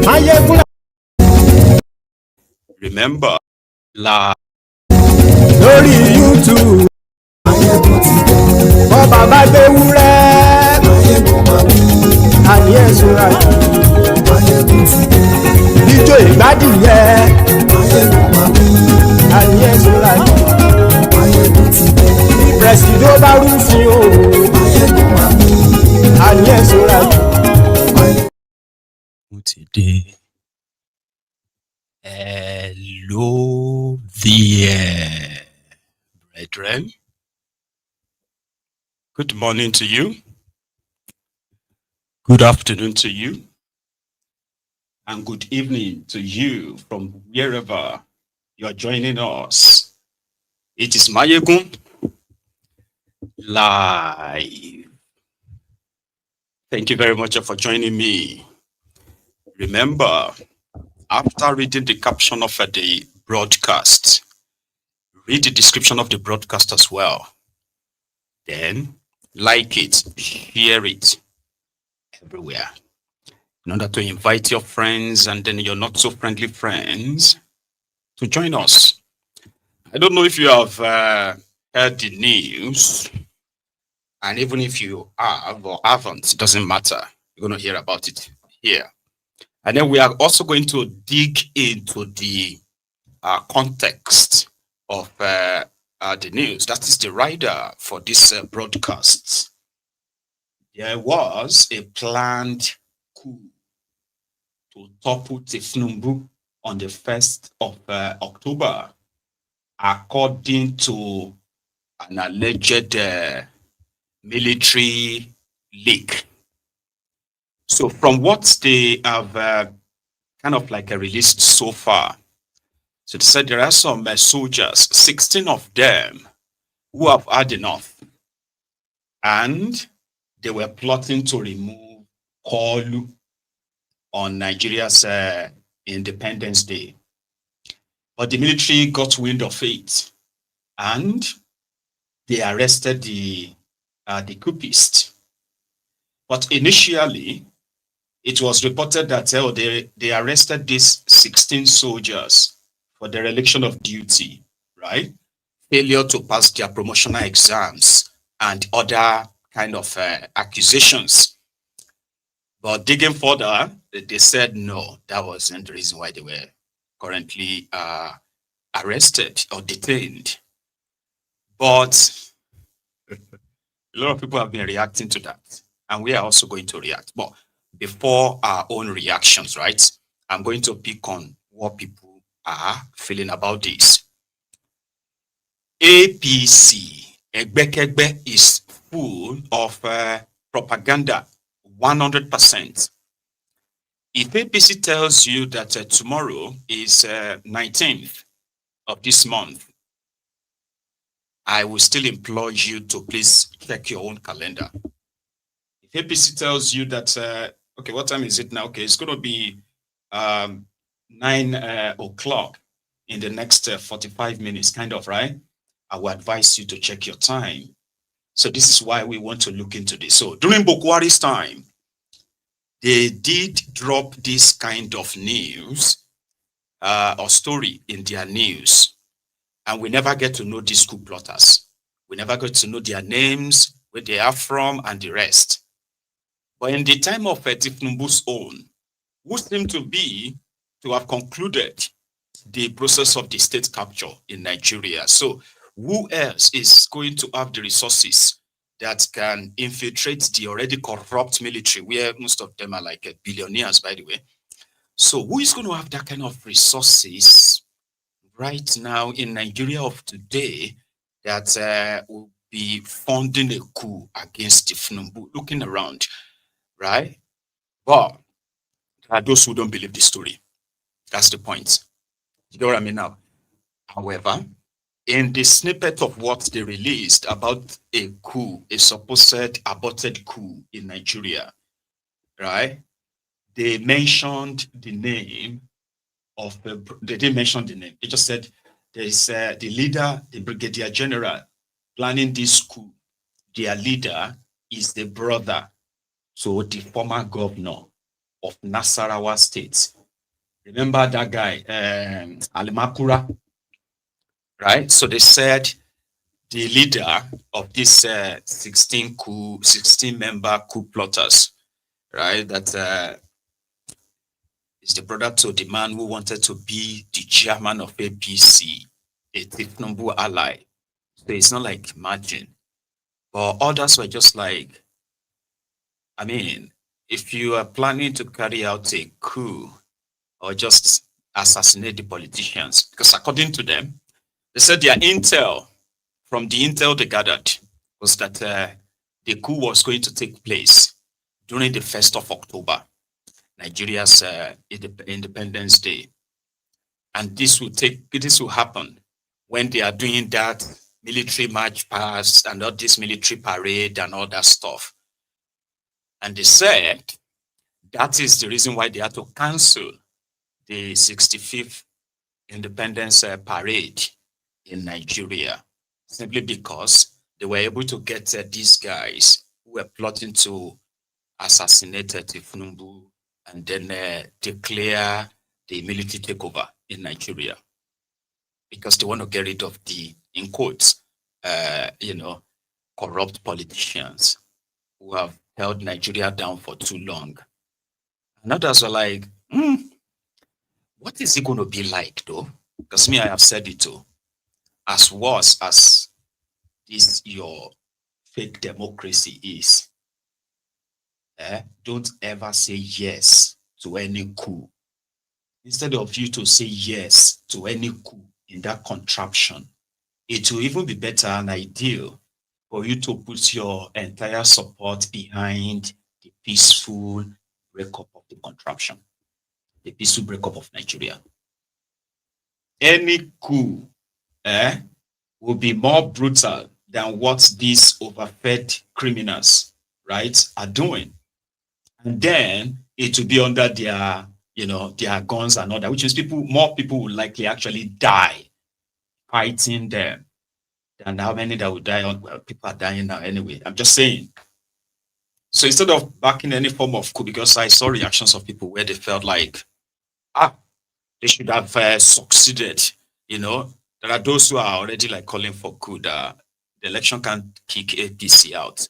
Maiyegun. Remember, lórí YouTube. Maiyegun ti dé. Bọ́ bàbá gbé wúrẹ́. Maiyegun máa wí. Àní ẹ̀sùn àjò. Maiyegun ti dé. Ijó ìgbádìyẹ. Maiyegun máa wí. Àní ẹ̀sùn àjò. Maiyegun ti dé. Pẹ̀sìdó bá rúfin o. Maiyegun máa wí. Àní ẹ̀sùn àjò. Maiyegun ti dé. Hello there, brethren. Good morning to you. Good afternoon to you. And good evening to you from wherever you are joining us. It is Maiyegun live. Thank you very much for joining me. Remember, after reading the caption of the broadcast, read the description of the broadcast as well. Then like it, share it everywhere in order to invite your friends and then your not so friendly friends to join us. I don't know if you have heard the news, and even if you have or haven't, it doesn't matter. You're going to hear about it here. And then we are also going to dig into the context of the news. That is the rider for this broadcast. There was a planned coup to topple Tifnumbu on the 1st of October, according to an alleged military leak. So from what they have kind of like released so far, so they said there are some soldiers, 16 of them, who have had enough. And they were plotting to remove Koolu on Nigeria's Independence Day. But the military got wind of it, and they arrested the coupist. But initially, it was reported that they arrested these 16 soldiers for dereliction of duty, right? Failure to pass their promotional exams and other kind of accusations. But digging further, they said no, that wasn't the reason why they were currently arrested or detained. But a lot of people have been reacting to that, and we are also going to react. But before our own reactions, right, I'm going to pick on what people are feeling about this. APC, Egbekegbe, is full of propaganda, 100%. If APC tells you that tomorrow is 19th of this month, I will still implore you to please check your own calendar. If APC tells you that, okay, what time is it now? Okay, it's going to be 9 o'clock in the next 45 minutes, kind of, right? I will advise you to check your time. So this is why we want to look into this. So during Bokwari's time, they did drop this kind of news or story in their news. And we never get to know these coup plotters. We never get to know their names, where they are from, and the rest. But in the time of Tifnumbu's own, who seemed to have concluded the process of the state capture in Nigeria. So who else is going to have the resources that can infiltrate the already corrupt military, where most of them are like billionaires, by the way? So who is going to have that kind of resources right now in Nigeria of today that will be funding a coup against Tifnumbu? Looking around, right? But there are those who don't believe the story. That's the point. You know what I mean now? However, in the snippet of what they released about a coup, a supposed aborted coup in Nigeria, right? They mentioned the name of they didn't mention the name. They just said there's the leader, the brigadier general planning this coup. Their leader is the brother to the former governor of Nasarawa State. Remember that guy, Alimakura, right? So they said the leader of this 16 member coup plotters, right? That is the brother to the man who wanted to be the chairman of APC, a Tifnumbu ally. So it's not like imagine. But others were just like, I mean, if you are planning to carry out a coup or just assassinate the politicians, because according to them, they said their intel, from the intel they gathered, was that the coup was going to take place during the 1st of October, Nigeria's Independence Day. And this will happen when they are doing that military march past and all this military parade and all that stuff. And they said that is the reason why they had to cancel the 65th Independence Parade in Nigeria, simply because they were able to get these guys who were plotting to assassinate Tifnumbu and then declare the military takeover in Nigeria, because they want to get rid of the, in quotes, corrupt politicians who have held Nigeria down for too long. And others are like, what is it going to be like though? Because me, I have said it too. As worse as this your fake democracy is, don't ever say yes to any coup. Instead of you to say yes to any coup in that contraption, it will even be better and ideal for you to put your entire support behind the peaceful breakup of the contraption, the peaceful breakup of Nigeria. Any coup will be more brutal than what these overfed criminals, right, are doing. And then it will be under their, their guns and all that, which means more people will likely actually die fighting them than how many that will die on. Well, people are dying now anyway. I'm just saying. So instead of backing any form of coup, because I saw reactions of people where they felt like, they should have succeeded. There are those who are already like calling for coup, that the election can't kick APC out,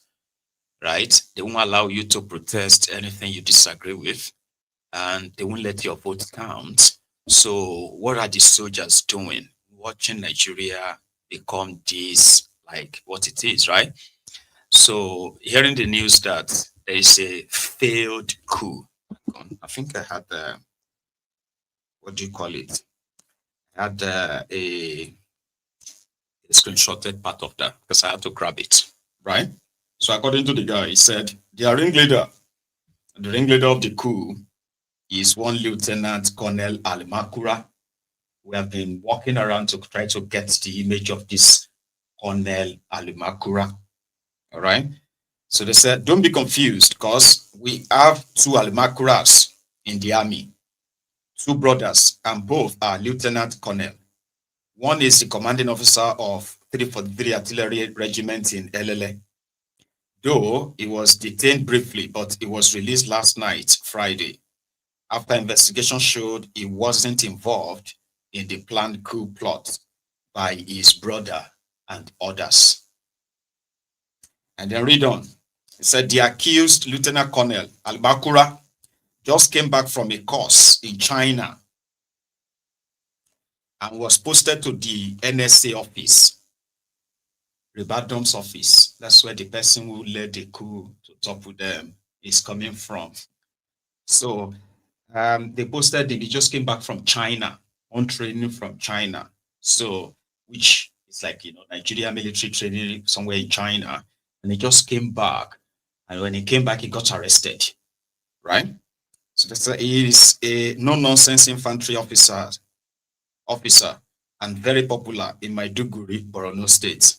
right? They won't allow you to protest anything you disagree with, and they won't let your vote count. So what are the soldiers doing? Watching Nigeria become this, like what it is, right? So hearing the news that there is a failed coup, I think I had what do you call it? I had a screenshotted part of that because I had to grab it, right? So according to the guy, he said the ringleader of the coup is one Lieutenant Colonel Alimakura. We have been walking around to try to get the image of this Colonel Alimakura. All right. So they said, don't be confused, because we have two Alimakuras in the army, two brothers, and both are Lieutenant Colonel. One is the commanding officer of 343 Artillery Regiment in LLA. Though he was detained briefly, but he was released last night, Friday, after investigation showed he wasn't involved in the planned coup plot by his brother and others. And then read on. It said the accused Lieutenant Colonel Al-Bakura just came back from a course in China and was posted to the NSA office, Referendum's office. That's where the person who led the coup to topple them is coming from. So they posted him. He just came back from China, on training from China. So, which is like, Nigeria military training somewhere in China. And he just came back. And when he came back, he got arrested, right? So he is a no-nonsense infantry officer and very popular in Maiduguri, Borno State.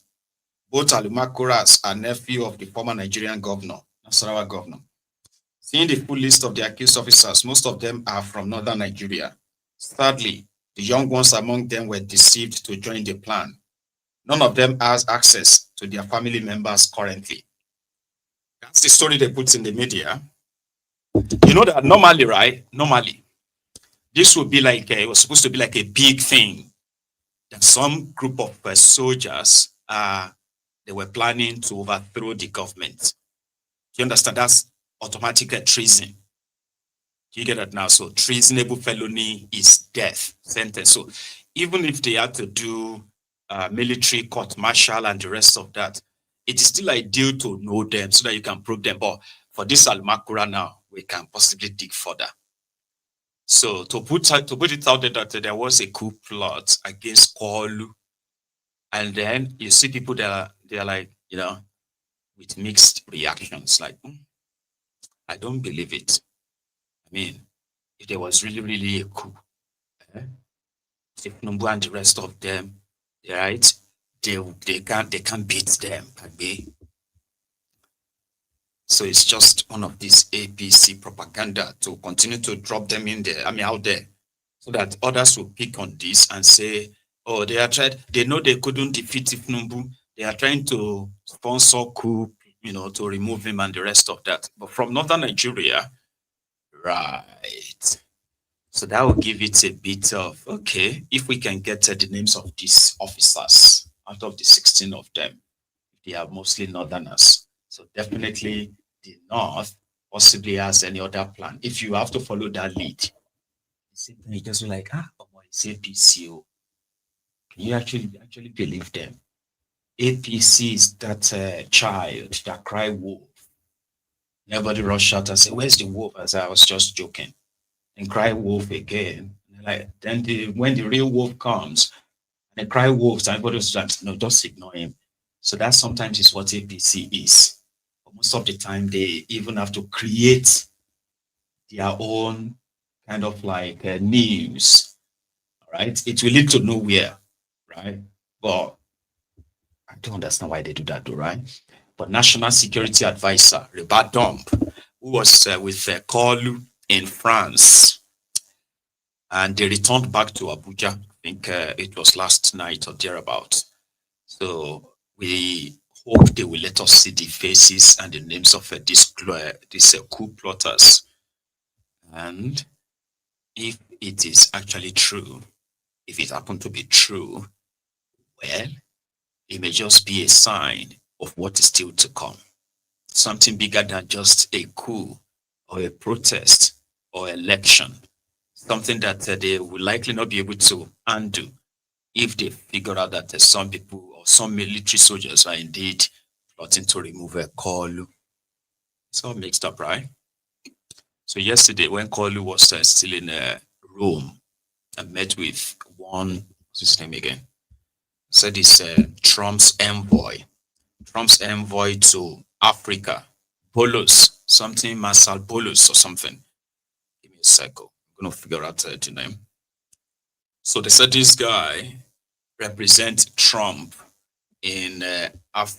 Both Alimakuras are nephew of the former Nigerian governor, Nasarawa governor. Seeing the full list of the accused officers, most of them are from northern Nigeria. Sadly, the young ones among them were deceived to join the plan. None of them has access to their family members currently. That's the story they put in the media. You know that normally, right? Normally, this would be like it was supposed to be like a big thing that some group of soldiers they were planning to overthrow the government. You understand? That's automatic treason. You get that now? So treasonable felony is death sentence. So even if they had to do military court martial and the rest of that, it is still ideal to know them so that you can prove them. But for this Almakura now, we can possibly dig further. So to put it out there that there was a coup plot against Koolu, and then you see people that they're like, with mixed reactions, like, I don't believe it. I mean, if there was really, really a coup, if Numbu and the rest of them, right, they can't beat them. So it's just one of these APC propaganda to continue to drop them in there, out there, so that others will pick on this and say, oh, they know they couldn't defeat Numbu. They are trying to sponsor coup, to remove him and the rest of that. But from northern Nigeria, right. So that will give it a bit of, okay, if we can get the names of these officers out of the 16 of them, they are mostly northerners. So definitely the North possibly has any other plan. If you have to follow that lead, you just be like, it's APC. Can you actually believe them? APC is that child that cry wolf. Everybody rush out and say, where's the wolf? As I was just joking. And cry wolf again. Then when the real wolf comes, and they cry wolves, everybody was like, no, just ignore him. So that sometimes is what APC is. But most of the time, they even have to create their own kind of like news. Right? It will lead to nowhere, right? But I don't understand why they do that, though, right? But National Security Advisor Referendum, who was with Koolu in France, and they returned back to Abuja. I think it was last night or thereabout. So we hope they will let us see the faces and the names of these coup plotters. And if it is actually true, if it happened to be true, well, it may just be a sign of what is still to come. Something bigger than just a coup or a protest or election. Something that they will likely not be able to undo if they figure out that some people or some military soldiers are indeed plotting to remove a Koolu. It's all mixed up, right? So yesterday when Koolu was still in Rome, I met with what's his name again? Said it's Trump's envoy to Africa, Bolos, something Marcel Bolos or something. Give me a second. I'm going to figure out the name. So they said this guy represents Trump in,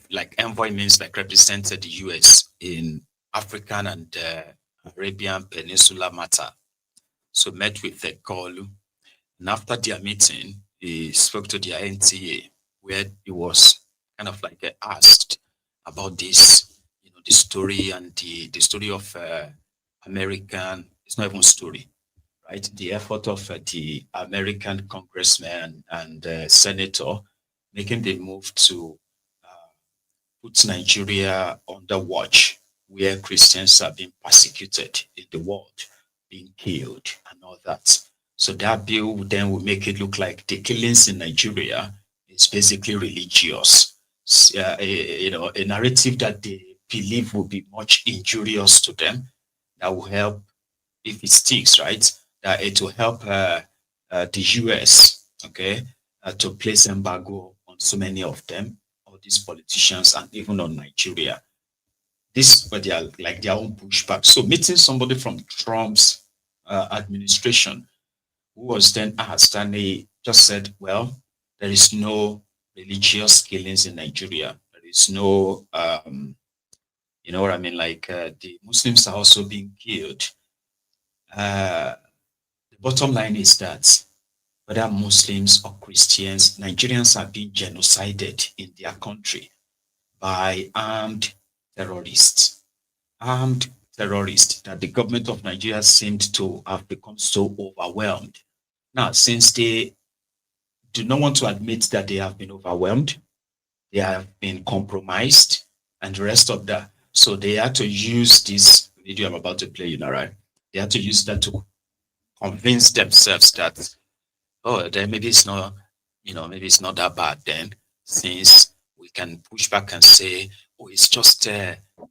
like envoy means like represented the US in African and Arabian Peninsula matter. So met with Koolu. And after their meeting, he spoke to their NTA, where he was kind of like asked about this, the story and the story of American, it's not even a story, right? The effort of the American congressman and senator making the move to put Nigeria under watch, where Christians are being persecuted in the world, being killed and all that. So that bill then will make it look like the killings in Nigeria is basically religious. A narrative that they believe will be much injurious to them, that will help, if it sticks, right, that it will help the US, okay, to place embargo on so many of them, all these politicians, and even on Nigeria. This, but they are like their own pushback. So meeting somebody from Trump's administration, who was then asked, and he just said, well, there is no religious killings in Nigeria. There is no, you know what I mean? Like the Muslims are also being killed. The bottom line is that whether Muslims or Christians, Nigerians are being genocided in their country by armed terrorists. Armed terrorists that the government of Nigeria seemed to have become so overwhelmed. Now, since they do not want to admit that they have been overwhelmed, they have been compromised, and the rest of that. So they had to use this video I'm about to play, right? They had to use that to convince themselves that, oh, then maybe it's not, maybe it's not that bad then, since we can push back and say, oh, it's just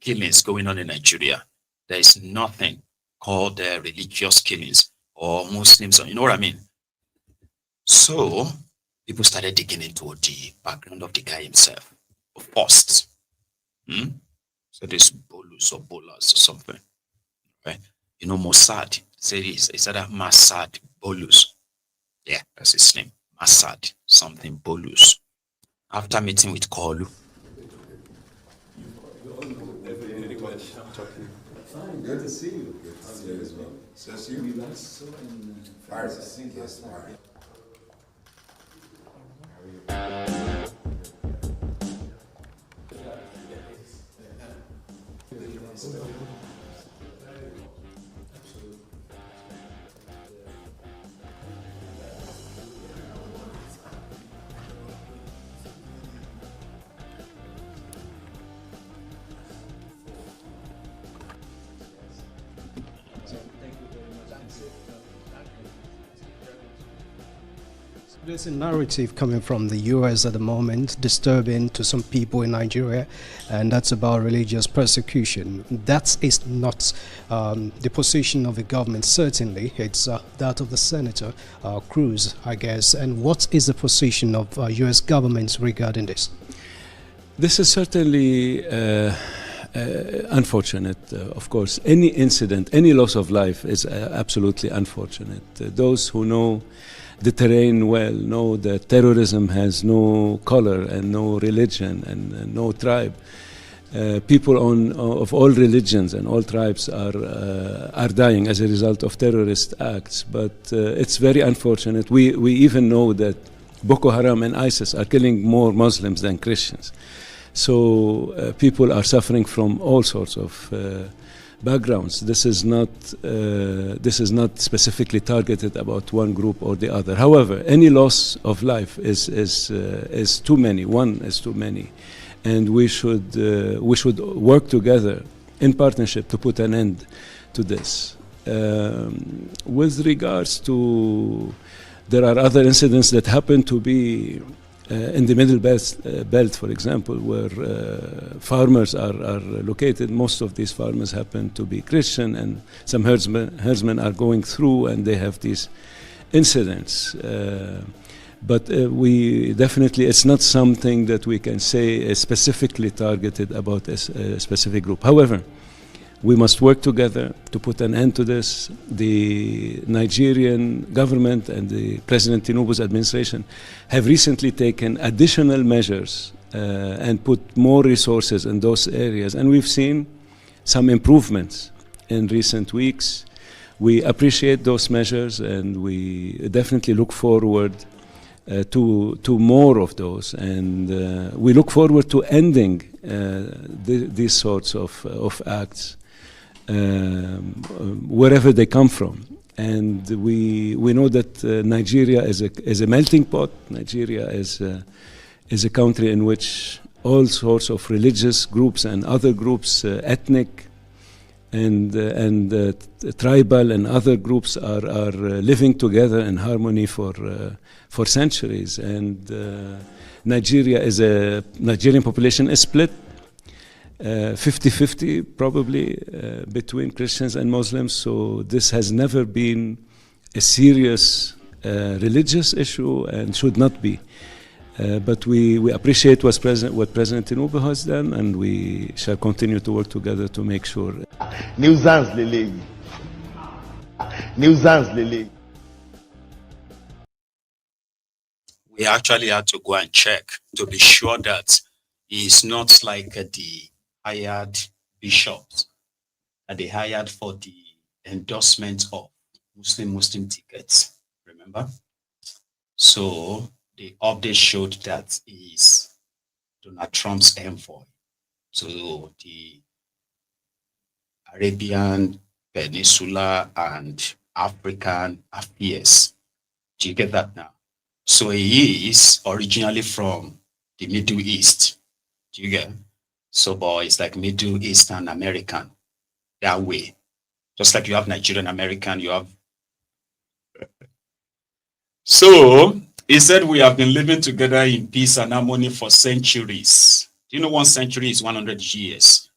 killings going on in Nigeria. There is nothing called religious killings or Muslims, or you know what I mean? So people started digging into the background of the guy himself first. So this bolus or bolas or something, right? Mossad said it's either Massad Bolus. Yeah, that's his name. Massad something Bolus. After meeting with Koolu. Fine, good to see you. Good to see you as well. So see you. Relax. So fire to sing, yes, fire. There's a narrative coming from the US at the moment, disturbing to some people in Nigeria, and that's about religious persecution. That is not the position of the government, certainly. It's that of the Senator, Cruz, I guess. And what is the position of US government regarding this? This is certainly unfortunate, of course. Any incident, any loss of life is absolutely unfortunate. Those who know the terrain well know that terrorism has no color and no religion and no tribe. People of all religions and all tribes are dying as a result of terrorist acts, but it's very unfortunate. We even know that Boko Haram and ISIS are killing more Muslims than Christians. So people are suffering from all sorts of backgrounds. This is not specifically targeted about one group or the other. However, any loss of life is too many. One is too many, and we should work together in partnership to put an end to this. With regards to, there are other incidents that happen to be in the Middle Belt, for example, where farmers are located. Most of these farmers happen to be Christian, and some herdsmen are going through and they have these incidents. But we definitely, it's not something that we can say is specifically targeted about a specific group. However, we must work together to put an end to this. The Nigerian government and the President Tinubu's administration have recently taken additional measures and put more resources in those areas. And we've seen some improvements in recent weeks. We appreciate those measures, and we definitely look forward to more of those. And we look forward to ending these sorts of acts wherever they come from. And we know that Nigeria is a melting pot. Nigeria is a country in which all sorts of religious groups and other groups, ethnic and tribal and other groups are living together in harmony for centuries. And Nigerian population is split 50-50 probably between Christians and Muslims. So this has never been a serious religious issue and should not be. But we appreciate what President Tinubu has done, and we shall continue to work together to make sure. Nuisance Lele. Nuisance Lele. We actually had to go and check to be sure that it's not like the hired bishops that they hired for the endorsement of Muslim tickets, remember? So the update showed that is Donald Trump's envoy. So the Arabian Peninsula and African affairs. Do you get that now? So he is originally from the Middle East. Do you get? So, boy, it's like Middle Eastern American that way. Just like you have Nigerian American, you have. So he said we have been living together in peace and harmony for centuries. Do you know 1 century is 100 years?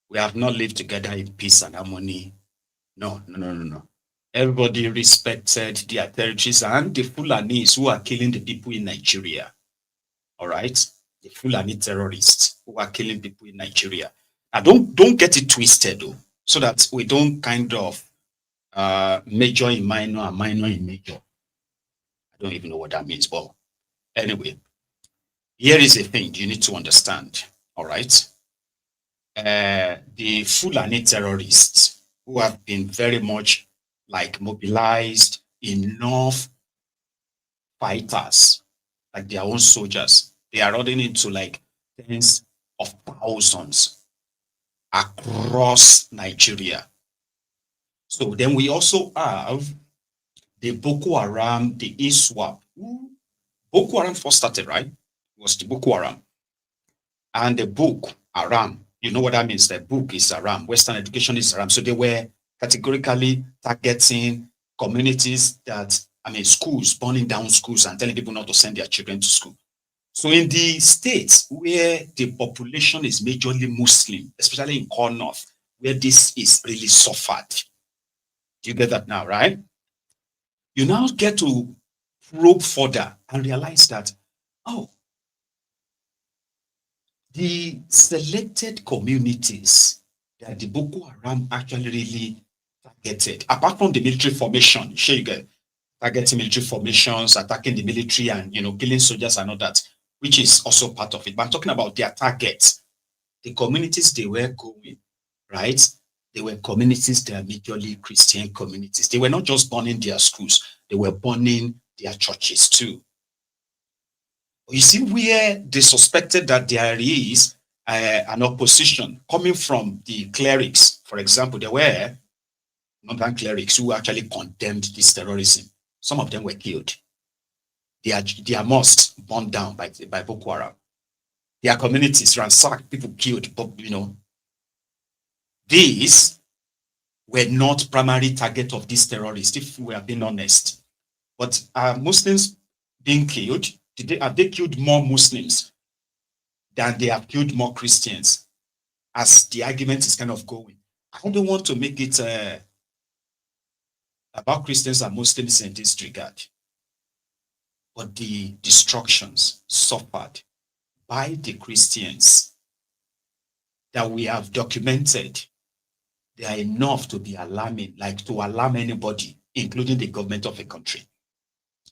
We have not lived together in peace and harmony. No. Everybody respected their territories and the Fulanis who are killing the people in Nigeria. All right? The Fulani terrorists who are killing people in Nigeria. Now, don't get it twisted, though, so that we don't kind of major in minor and minor in major. I don't even know what that means, but anyway, here is a thing you need to understand. All right? The Fulani terrorists who have been very much like mobilized enough fighters, like their own soldiers. They are running into like tens of thousands across Nigeria. So then we also have the Boko Haram, the ISWAP. Boko Haram first started, right? It was the Boko Haram. And the Boko Haram, you know what that means? The book is Haram. Western education is Haram. So they were categorically targeting communities that, schools, burning down schools and telling people not to send their children to school. So in the states where the population is majorly Muslim, especially in Core North, where this is really suffered. Do you get that now, right? You now get to probe further and realize that, the selected communities that the Boko Haram actually really targeted, apart from the military formation, sure you get targeting military formations, attacking the military and, killing soldiers and all that, which is also part of it. But I'm talking about their targets, the communities they were going, right? They were communities that are majorly Christian communities. They were not just burning their schools, they were burning their churches too. You see where they suspected that there is an opposition coming from the clerics. For example, there were northern clerics who actually condemned this terrorism. Some of them were killed. Their mosques burned down by Boko Haram. Their communities ransacked, people killed. But, these were not primary target of these terrorists, if we are being honest. But Muslims being killed, have they killed more Muslims than they have killed more Christians? As the argument is kind of going. I don't want to make it about Christians and Muslims in this regard. But the destructions suffered by the Christians that we have documented, they are enough to be alarming, like to alarm anybody, including the government of a country.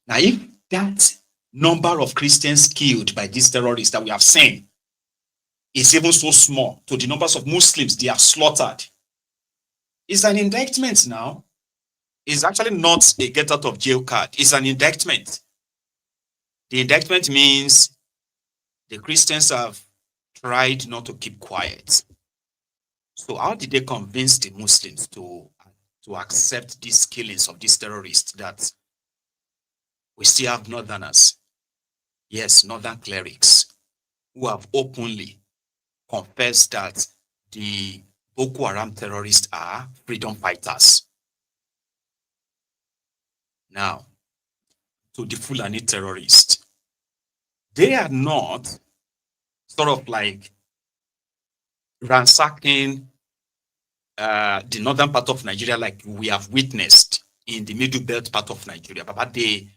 Now, if that number of Christians killed by these terrorists that we have seen is even so small to the numbers of Muslims they have slaughtered, it's an indictment now. It's actually not a get out of jail card. It's an indictment. The indictment means the Christians have tried not to keep quiet. So how did they convince the Muslims to accept these killings of these terrorists, that we still have northerners, yes, northern clerics, who have openly confessed that the Boko Haram terrorists are freedom fighters? Now, to the Fulani terrorists, they are not sort of like ransacking the northern part of Nigeria like we have witnessed in the middle belt part of Nigeria, but they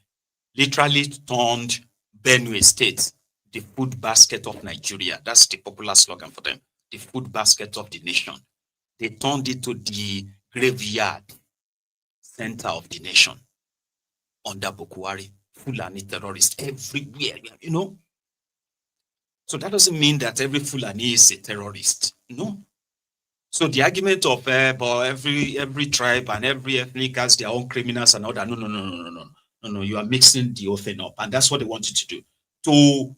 literally turned Benue State the food basket of Nigeria. That's the popular slogan for them, the food basket of the nation. They turned it to the graveyard center of the nation under Boko Haram, Fulani terrorists everywhere, So that doesn't mean that every Fulani is a terrorist. No. So the argument of but every tribe and every ethnic has their own criminals and all that. No. You are mixing the whole thing up, and that's what they want you to do. To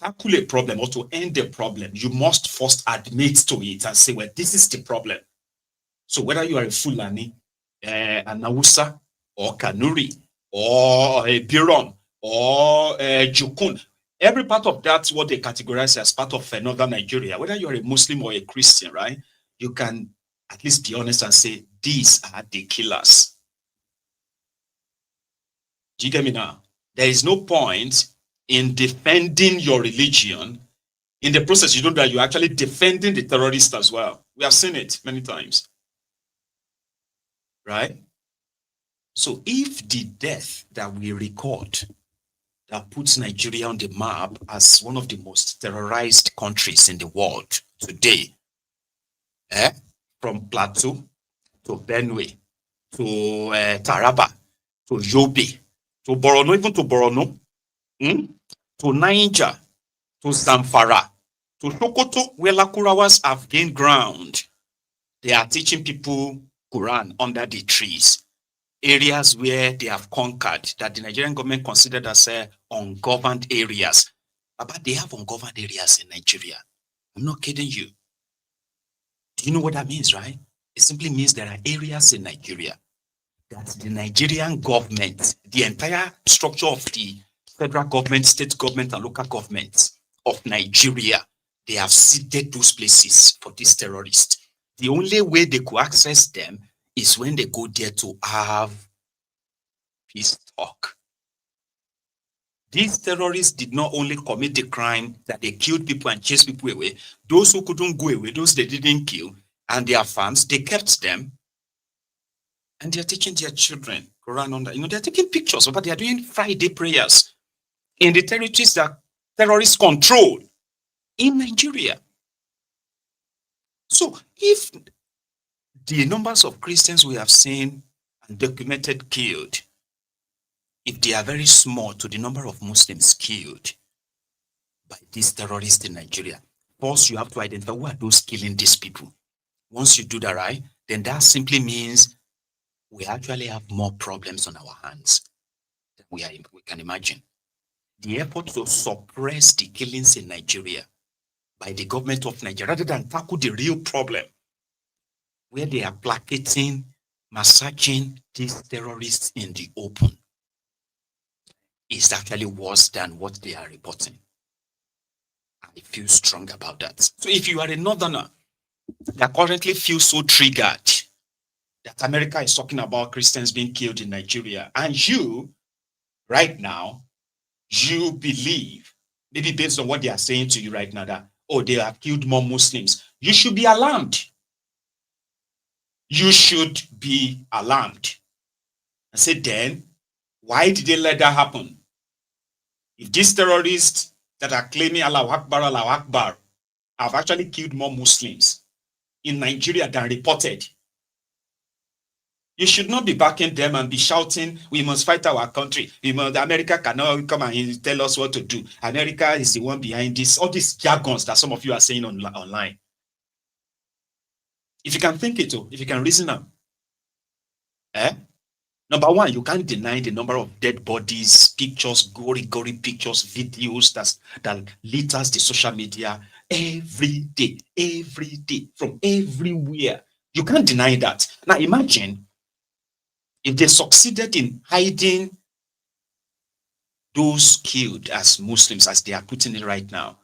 tackle a problem or to end the problem, you must first admit to it and say, well, this is the problem. So whether you are a Fulani, an Hausa, or Kanuri, or a Biron, or a Jukun, every part of that, what they categorize as part of northern Nigeria, whether you're a Muslim or a Christian, right? You can at least be honest and say, these are the killers. Do you get me now? There is no point in defending your religion. In the process, you know that you're actually defending the terrorists as well. We have seen it many times. Right? So if the death that we record that puts Nigeria on the map as one of the most terrorized countries in the world today, from Plateau to Benue to Taraba to Yobe to Borno, even to Borno, to Niger, to Zamfara, to Sokoto, where Lakurawas have gained ground. They are teaching people Quran under the trees. Areas where they have conquered, that the Nigerian government considered as ungoverned areas. But they have ungoverned areas in Nigeria. I'm not kidding you. Do you know what that means, right? It simply means there are areas in Nigeria that the Nigerian government, the entire structure of the federal government, state government, and local governments of Nigeria, they have seeded those places for these terrorists. The only way they could access them is when they go there to have peace talk. These terrorists did not only commit the crime that they killed people and chased people away, those who couldn't go away, those they didn't kill, and their farms, they kept them, and they're teaching their children Quran under, they're taking pictures of what they are doing Friday prayers in the territories that terrorists control in Nigeria. So if the numbers of Christians we have seen and documented killed, if they are very small to the number of Muslims killed by these terrorists in Nigeria, first you have to identify who are those killing these people. Once you do that, right, then that simply means we actually have more problems on our hands than we can imagine. The effort to suppress the killings in Nigeria by the government of Nigeria, rather than tackle the real problem, where they are placating, massacring these terrorists in the open, is actually worse than what they are reporting. I feel strong about that. So if you are a northerner that currently feels so triggered that America is talking about Christians being killed in Nigeria, and you, right now, you believe, maybe based on what they are saying to you right now, that, oh, they have killed more Muslims, you should be alarmed. You should be alarmed. I said, then, why did they let that happen? If these terrorists that are claiming Allah Akbar have actually killed more Muslims in Nigeria than reported, you should not be backing them and be shouting, we must fight our country. America cannot come and tell us what to do. America is the one behind this, all these jargons that some of you are saying online. If you can think it, if you can reason them. Number one, you can't deny the number of dead bodies, pictures, gory pictures, videos that litters the social media every day, from everywhere. You can't deny that. Now imagine if they succeeded in hiding those killed as Muslims, as they are putting it right now.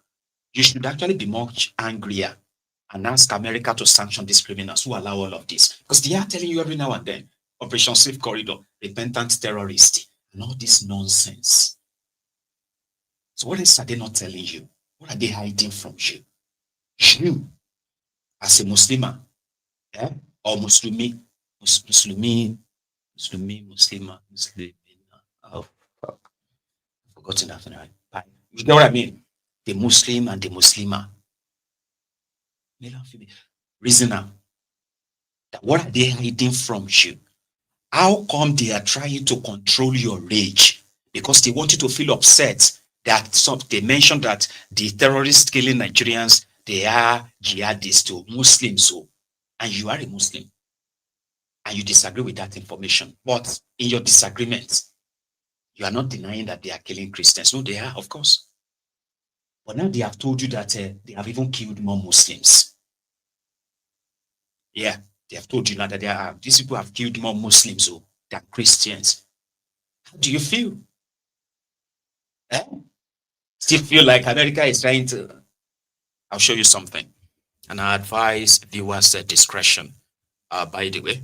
You should actually be much angrier and ask America to sanction these criminals who allow all of this. Because they are telling you every now and then, Operation Safe Corridor, repentant terrorist, and all this nonsense. So what else are they not telling you? What are they hiding from you? You, as a Muslimah, or Muslimi, oh, fuck. I've forgotten that. Right? You know what I mean? The Muslim and the Muslimah. Reason now. That what are they hiding from you? How come they are trying to control your rage? Because they want you to feel upset that they mentioned that the terrorists killing Nigerians, they are jihadists to Muslims, and you are a Muslim, and you disagree with that information. But in your disagreement, you are not denying that they are killing Christians. No, they are, of course. But now they have told you that they have even killed more Muslims. Yeah, they have told you now that these people have killed more Muslims than Christians. How do you feel? Still feel like America is trying to... I'll show you something. And I advise viewers discretion, by the way,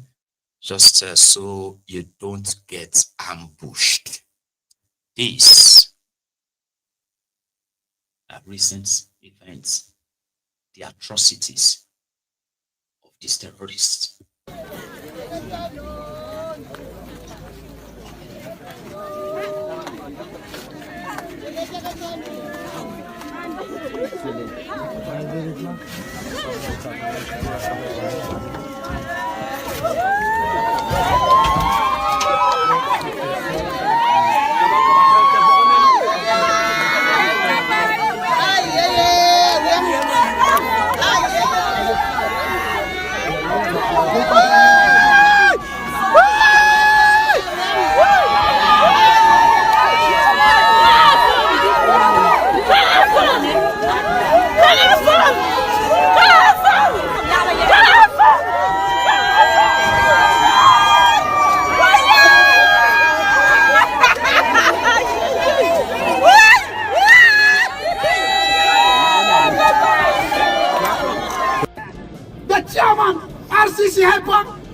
just so you don't get ambushed. These are recent events, the atrocities of these terrorists.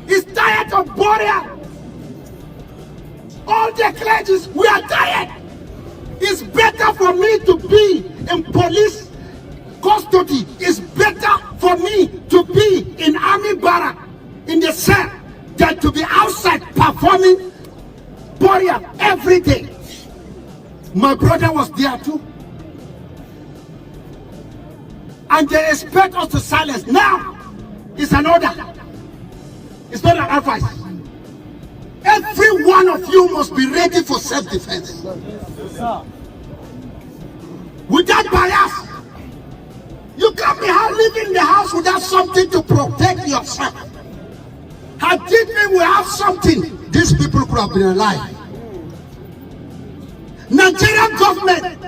Is tired of burial. All the clergies, we are tired. It's better for me to be in police custody. It's better for me to be in army barrack in the cell than to be outside performing burial every day. My brother was there too. And they expect us to silence. Now, it's an order. It's not an advice. Every one of you must be ready for self-defense. Without bias, you can't be living in the house without something to protect yourself. Had we have something, these people could have been alive. Nigerian government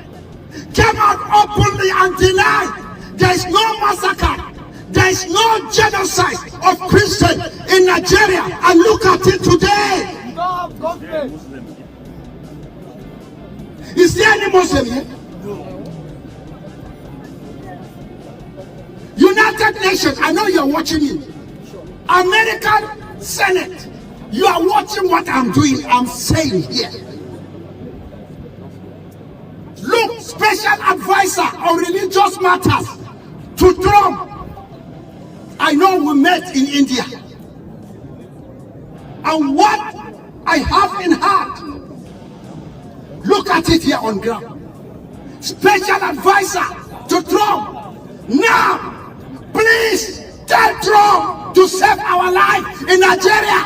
came out openly and denied there is no massacre. There is no genocide of Christians in Nigeria, and look at it today. Is there any Muslim here? United Nations, I know you're watching me. American Senate, you are watching what I'm doing, I'm saying here. Look, special advisor on religious matters to Trump. I know we met in India. And what I have in heart, look at it here on ground. Special advisor to Trump. Now, please tell Trump to save our life in Nigeria.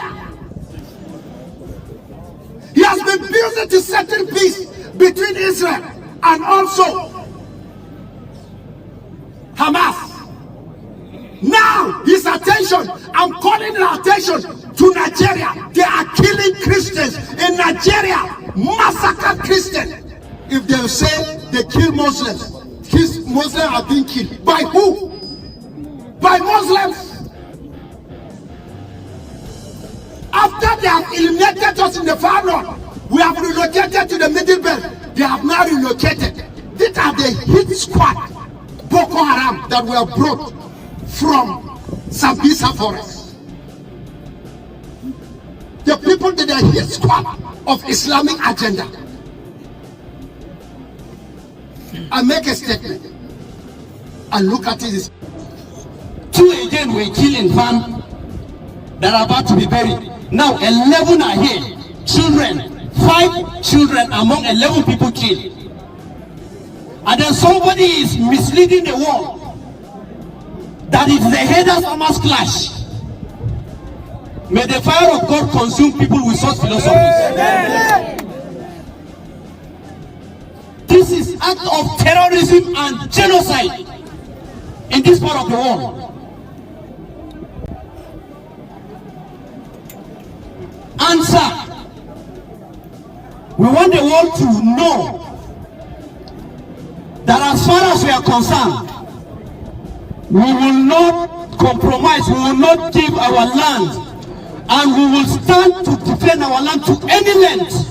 He has been building to settle peace between Israel and also Hamas. Now, his attention, I'm calling the attention to Nigeria. They are killing Christians in Nigeria, massacre Christians. If they say they kill Muslims, Muslims are being killed. By who? By Muslims. After they have eliminated us in the far north, we have relocated to the middle belt. They have now relocated. These are the hit squad, Boko Haram, that were brought from Sambisa forest. The people that are hit squad of Islamic agenda. I make a statement and look at it. 2 again were killed in van that are about to be buried. Now 11 are here. Children, 5 children among 11 people killed. And then somebody is misleading the world that it's the headers Hamas clash. May the fire of God consume people with such philosophies. This is act of terrorism and genocide in this part of the world. Answer. We want the world to know that as far as we are concerned, we will not compromise, we will not give our land, and we will stand to defend our land to any length.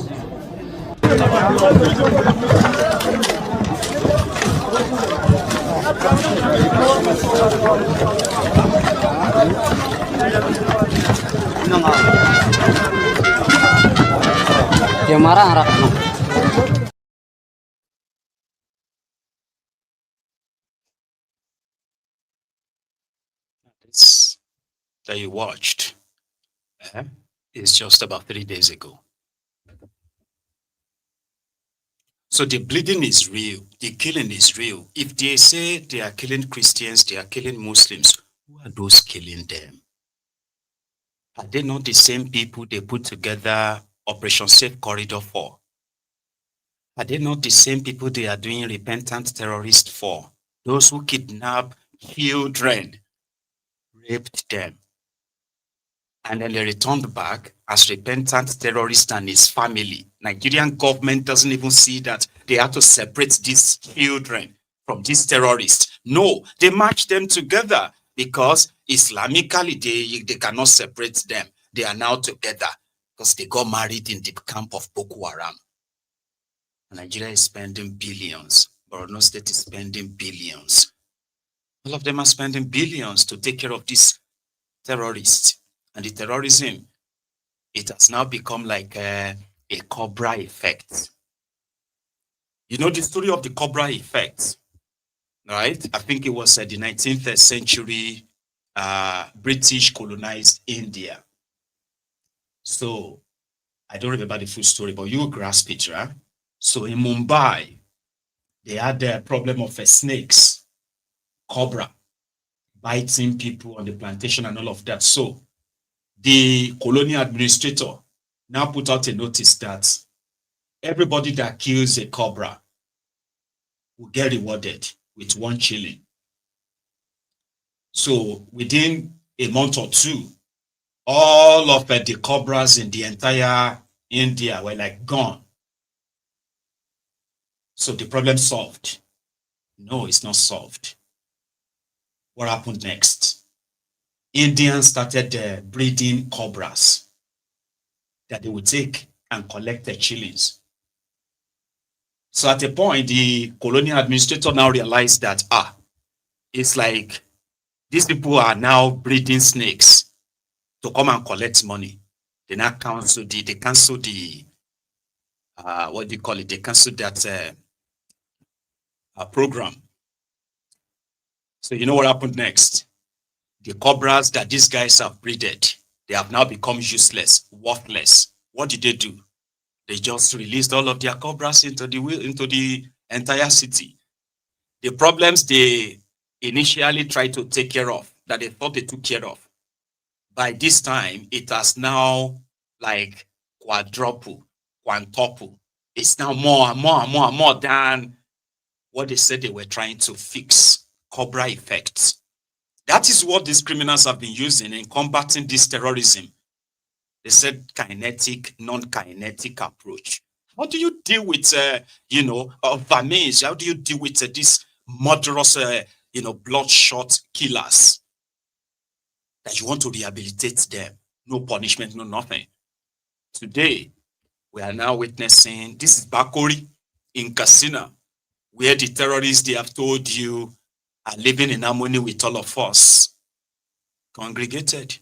This that you watched is just about 3 days ago. So the bleeding is real, the killing is real. If they say they are killing Christians, they are killing Muslims, who are those killing them? Are they not the same people they put together Operation Safe Corridor for? Are they not the same people they are doing repentant terrorists for? Those who kidnap children, raped them, and then they returned back as repentant terrorists and his family. Nigerian government doesn't even see that they have to separate these children from these terrorists. No, they match them together because Islamically they cannot separate them. They are now together because they got married in the camp of Boko Haram. Nigeria is spending billions. Borno State is spending billions. All of them are spending billions to take care of these terrorists. And the terrorism, it has now become like a Cobra effect. You know the story of the Cobra effect, right? I think it was the 19th century British colonized India. So I don't remember the full story, but you grasp it, right? So in Mumbai, they had the problem of snakes, cobra, biting people on the plantation and all of that. So the colonial administrator now put out a notice that everybody that kills a cobra will get rewarded with 1 shilling. So within a month or two, all of the cobras in the entire India were like gone. So the problem solved. No, it's not solved. What happened next? Indians started breeding cobras that they would take and collect the shillings. So at a point, the colonial administrator now realized that, it's like these people are now breeding snakes to come and collect money. They now cancel the what do you call it? They canceled that program. So you know what happened next? The cobras that these guys have breeded, they have now become useless, worthless. What did they do? They just released all of their cobras into the entire city. The problems they initially tried to take care of, that they thought they took care of, by this time, it has now like quadruple. It's now more than what they said they were trying to fix. Cobra effects. That is what these criminals have been using in combating this terrorism. They said kinetic, non-kinetic approach. How do you deal with, vermins? How do you deal with these murderous, bloodshot killers? That you want to rehabilitate them. No punishment, no nothing. Today, we are now witnessing, this is Bakori in Katsina, where the terrorists, they have told you, are living in harmony with all of us. Congregated.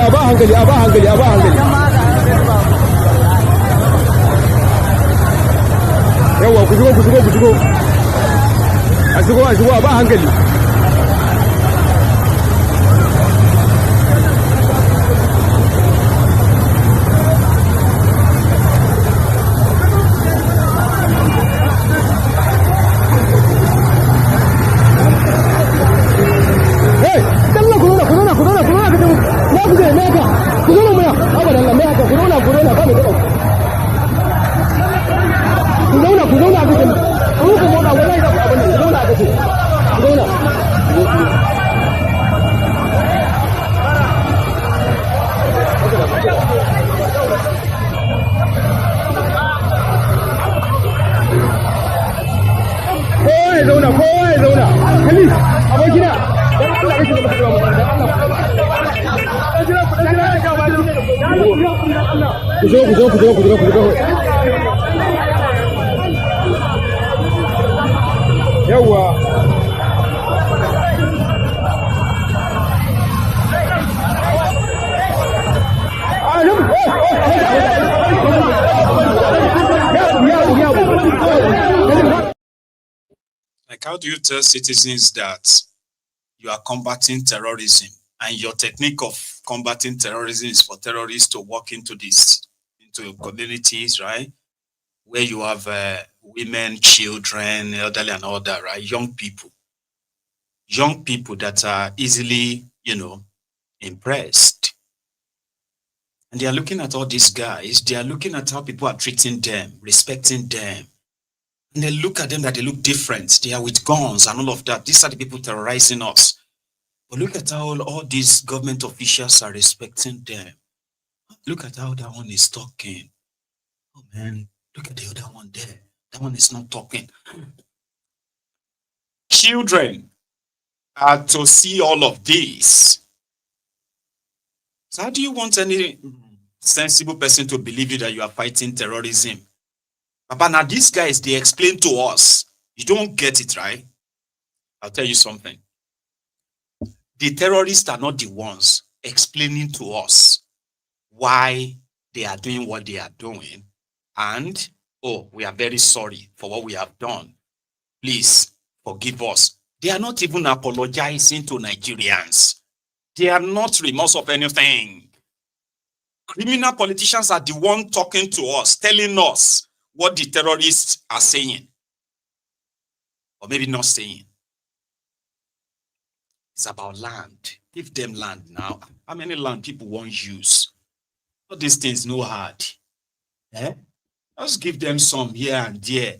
hankali yawa ku shigo a shigo a ba hankali zauna kake nan. Ku ku mota wallahi da abin nan. Zauna kake. Zauna. Kowa ya zauna, kowa ya zauna. Kali, abokina. Dan Allah kake da mutuwa mu. Dan Allah. Ku zo. Yawwa. Like, how do you tell citizens that you are combating terrorism and your technique of combating terrorism is for terrorists to walk into communities, right? Where you have women, children, elderly and all that, right? Young people that are easily, impressed. And they are looking at all these guys. They are looking at how people are treating them, respecting them. And they look at them that they look different. They are with guns and all of that. These are the people terrorizing us. But look at how all these government officials are respecting them. Look at how that one is talking. Oh man, look at the other one there. That one is not talking. Children are to see all of this. So how do you want any sensible person to believe you that you are fighting terrorism? But now these guys, they explain to us. You don't get it, right? I'll tell you something. The terrorists are not the ones explaining to us why they are doing what they are doing. And, oh, we are very sorry for what we have done. Please forgive us. They are not even apologizing to Nigerians. They are not remorse of anything. Criminal politicians are the one talking to us, telling us what the terrorists are saying. Or maybe not saying. It's about land. Give them land now. How many land people won't use? All these things no hard. Just give them some here and there.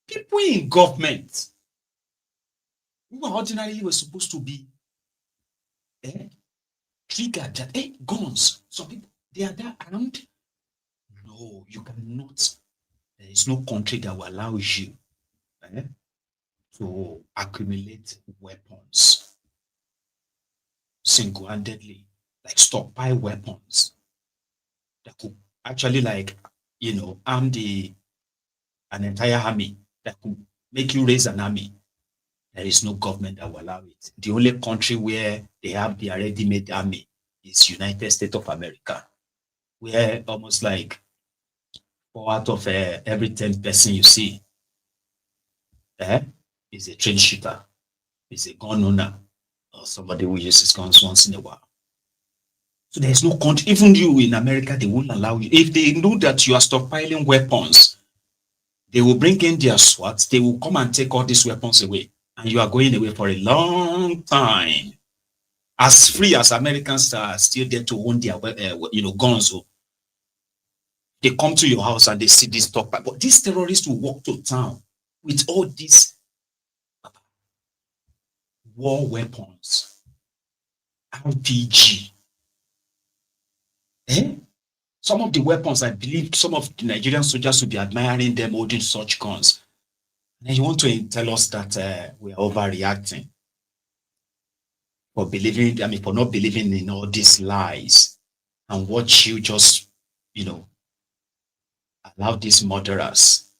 People in government, who ordinarily were supposed to be triggered that, guns. Some people, they are that armed. No, you cannot. There is no country that will allow you to accumulate weapons single-handedly, like stockpile weapons that could actually, arm an entire army, that could make you raise an army. There is no government that will allow it. The only country where they have the ready-made army is United States of America, where almost like 4 out of every 10 person you see is a trained shooter, is a gun owner, or somebody who uses guns once in a while. So there's no country, even you in America, they won't allow you. If they know that you are stockpiling weapons, they will bring in their SWAT, they will come and take all these weapons away. And you are going away for a long time. As free as Americans are still there to own their guns. They come to your house and they see this stockpile. But these terrorists will walk to town with all these war weapons, RPG. Some of the weapons, I believe some of the Nigerian soldiers will be admiring them holding such guns. And you want to tell us that we are overreacting for not believing in all these lies and what you just, allow these murderers,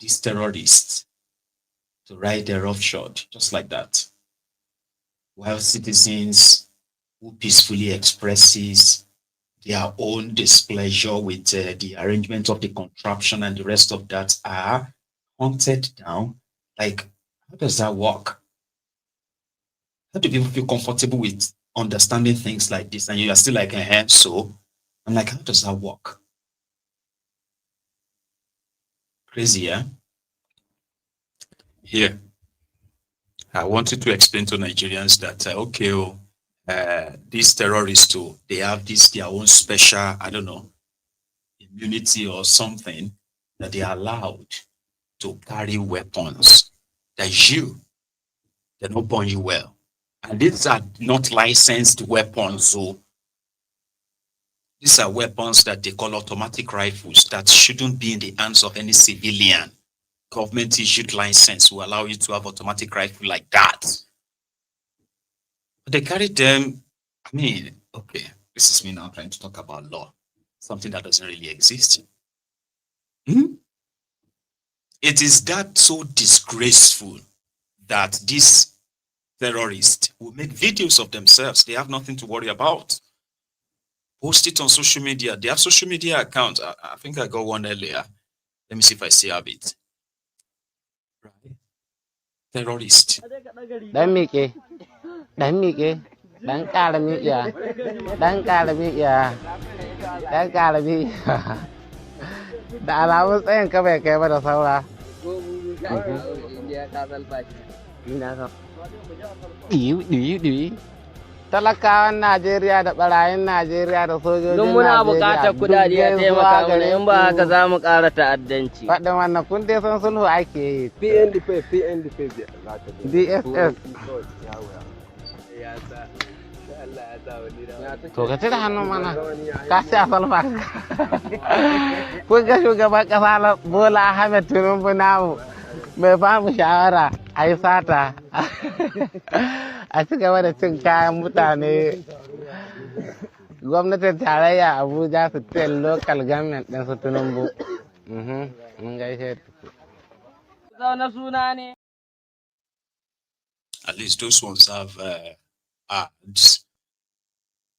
these terrorists to ride their roughshod just like that. While citizens who peacefully expresses their own displeasure with the arrangement of the contraption and the rest of that are hunted down. Like, how does that work? How do people feel comfortable with understanding things like this? And you are still like, so I'm like, how does that work? Crazy, yeah? Here, I wanted to explain to Nigerians that, these terrorists too, they have their own special, immunity or something that they are allowed to carry weapons. They're not born you well. And these are not licensed weapons. So these are weapons that they call automatic rifles that shouldn't be in the hands of any civilian. Government issued license will allow you to have automatic rifle like that. But they carry them. I mean, okay, this is me now trying to talk about law, something that doesn't really exist. It is that so disgraceful that these terrorists will make videos of themselves. They have nothing to worry about. Post it on social media. They have social media accounts. I think I got one earlier. Let me see if I still have it. Right. Terrorist. Dan miƙe, dan miƙe, dan ƙara miƙa, dan ƙara miƙa, dan ƙara miƙa. Da alamun tsayin ka bai kai ba da saura. Ɗiyi. Talakawan Najeriya da ɓarayin Najeriya da sojojin Najeriya. Don muna buƙatar kuɗaɗe a taimaka mana, in ba haka za mu ƙara ta'addanci. Faɗin wannan kun dai san sulhu ake yi. PNDP. DSS. To ka cire hannun mana, ka ci a salfa. Kun ga shugaban ƙasa na Bola Ahmed Tinubu namu mai ba mu shawara a yi sata. A ci gaba da cin kayan mutane. Gwamnatin tarayya Abuja su ce local government ɗin su Tinubu. Mun gaishe ku. Zaune suna ne. At least those ones have ads.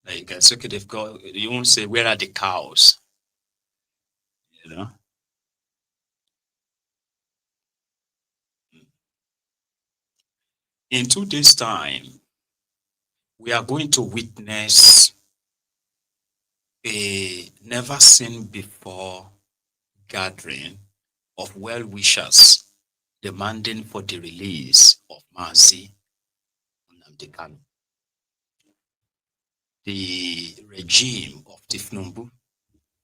Like, it's okay, they've got, you won't say, where are the cows? You know? In 2 days' time, we are going to witness a never seen before gathering of well-wishers demanding for the release of Mazi Nnamdi Kanu. The regime of Tifnumbu,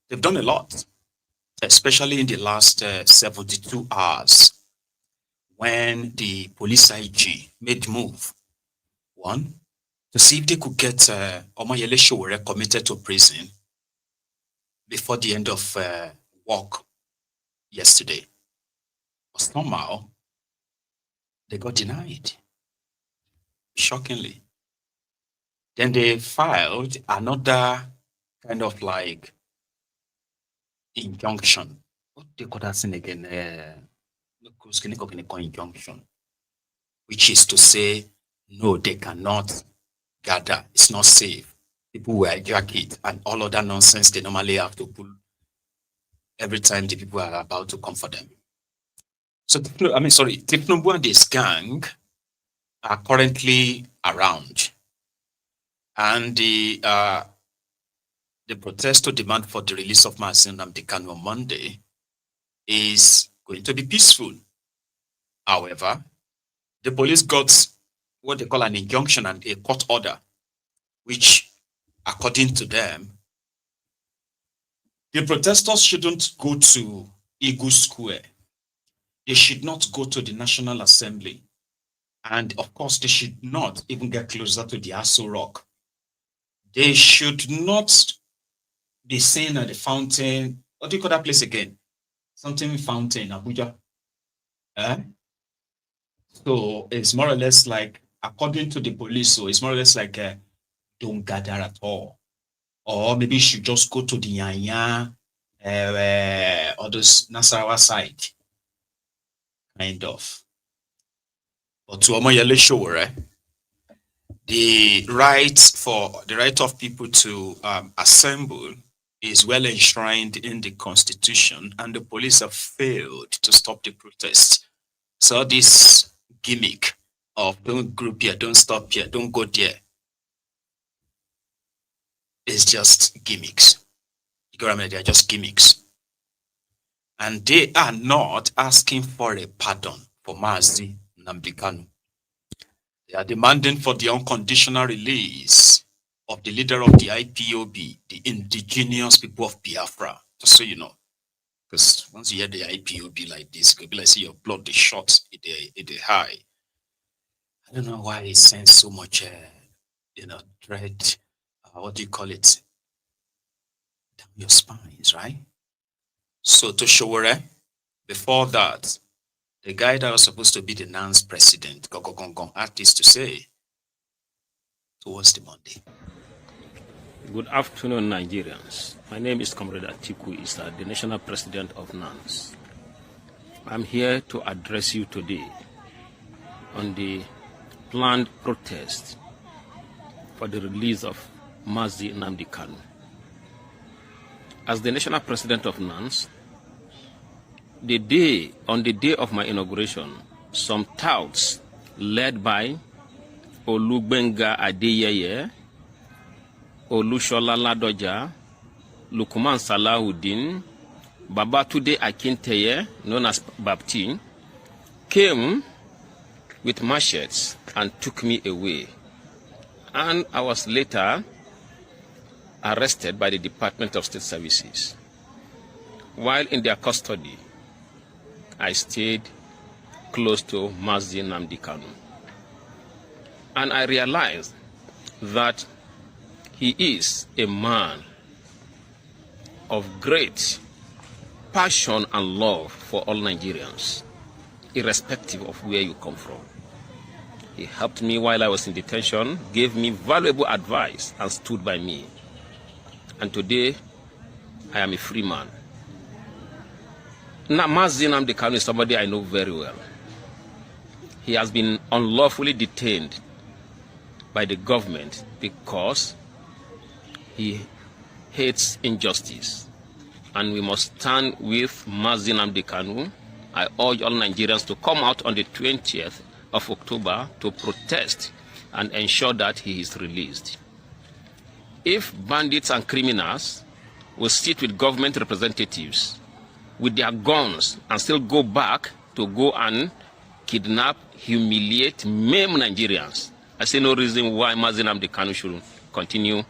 they've done a lot, especially in the last 72 hours when the police IG made move. One, to see if they could get Omoyele Sowore committed to prison before the end of work yesterday. But somehow, they got denied, shockingly. Then they filed another kind of like injunction. What they call that thing again? Injunction, which is to say, no, they cannot gather. It's not safe. People will hijack it and all other nonsense they normally have to pull every time the people are about to come for them. So, Tifnumbu and his gang are currently around. And the protest to demand for the release of Mazi Nnamdi Kanu on Monday is going to be peaceful. However, the police got what they call an injunction and a court order, which, according to them, the protesters shouldn't go to Eagle Square. They should not go to the National Assembly. And of course, they should not even get closer to the Aso Rock. They should not be seen at the fountain. What do you call that place again? Something fountain, Abuja. So it's more or less like, according to the police, so it's more or less like don't gather at all. Or maybe you should just go to the Yanya or the Nasarawa side. Kind of. But to Omoyele Sowore, the right of people to assemble is well enshrined in the Constitution, and the police have failed to stop the protests. So this gimmick of don't group here, don't stop here, don't go there is just gimmicks. You got me? They're just gimmicks. And they are not asking for a pardon for Mazi Nnamdi Kanu. They are demanding for the unconditional release of the leader of the IPOB, the indigenous people of Biafra, just so you know. Because once you hear the IPOB like this, it could be like see your blood the shot it high. I don't know why it sends so much dread, what do you call it? Down your spines, right? So to Showore, before that, the guy that was supposed to be the NANS president, had this to say towards the Monday. Good afternoon, Nigerians. My name is Comrade Atiku Issa, the National President of NANS. I'm here to address you today on the planned protest for the release of Mazi Nnamdi Kanu. As the National President of NANS, on the day of my inauguration, some touts led by Olugbenga Adeyeye, Olushola Ladoja, Lukman Salahuddin, Babatunde Akinteye, known as Bapti, came with machetes and took me away. And I was later arrested by the Department of State Services. While in their custody, I stayed close to Mazi Nnamdi Kanu. And I realized that he is a man of great passion and love for all Nigerians, irrespective of where you come from. He helped me while I was in detention, gave me valuable advice, and stood by me. And today, I am a free man. Now, Mazi Nnamdi Kanu is somebody I know very well. He has been unlawfully detained by the government because he hates injustice. And we must stand with Mazi Nnamdi Kanu. I urge all Nigerians to come out on the 20th of October to protest and ensure that he is released. If bandits and criminals will sit with government representatives with their guns and still go back to go and kidnap, humiliate, maim Nigerians, I see no reason why Mazi Nnamdi Kanu should continue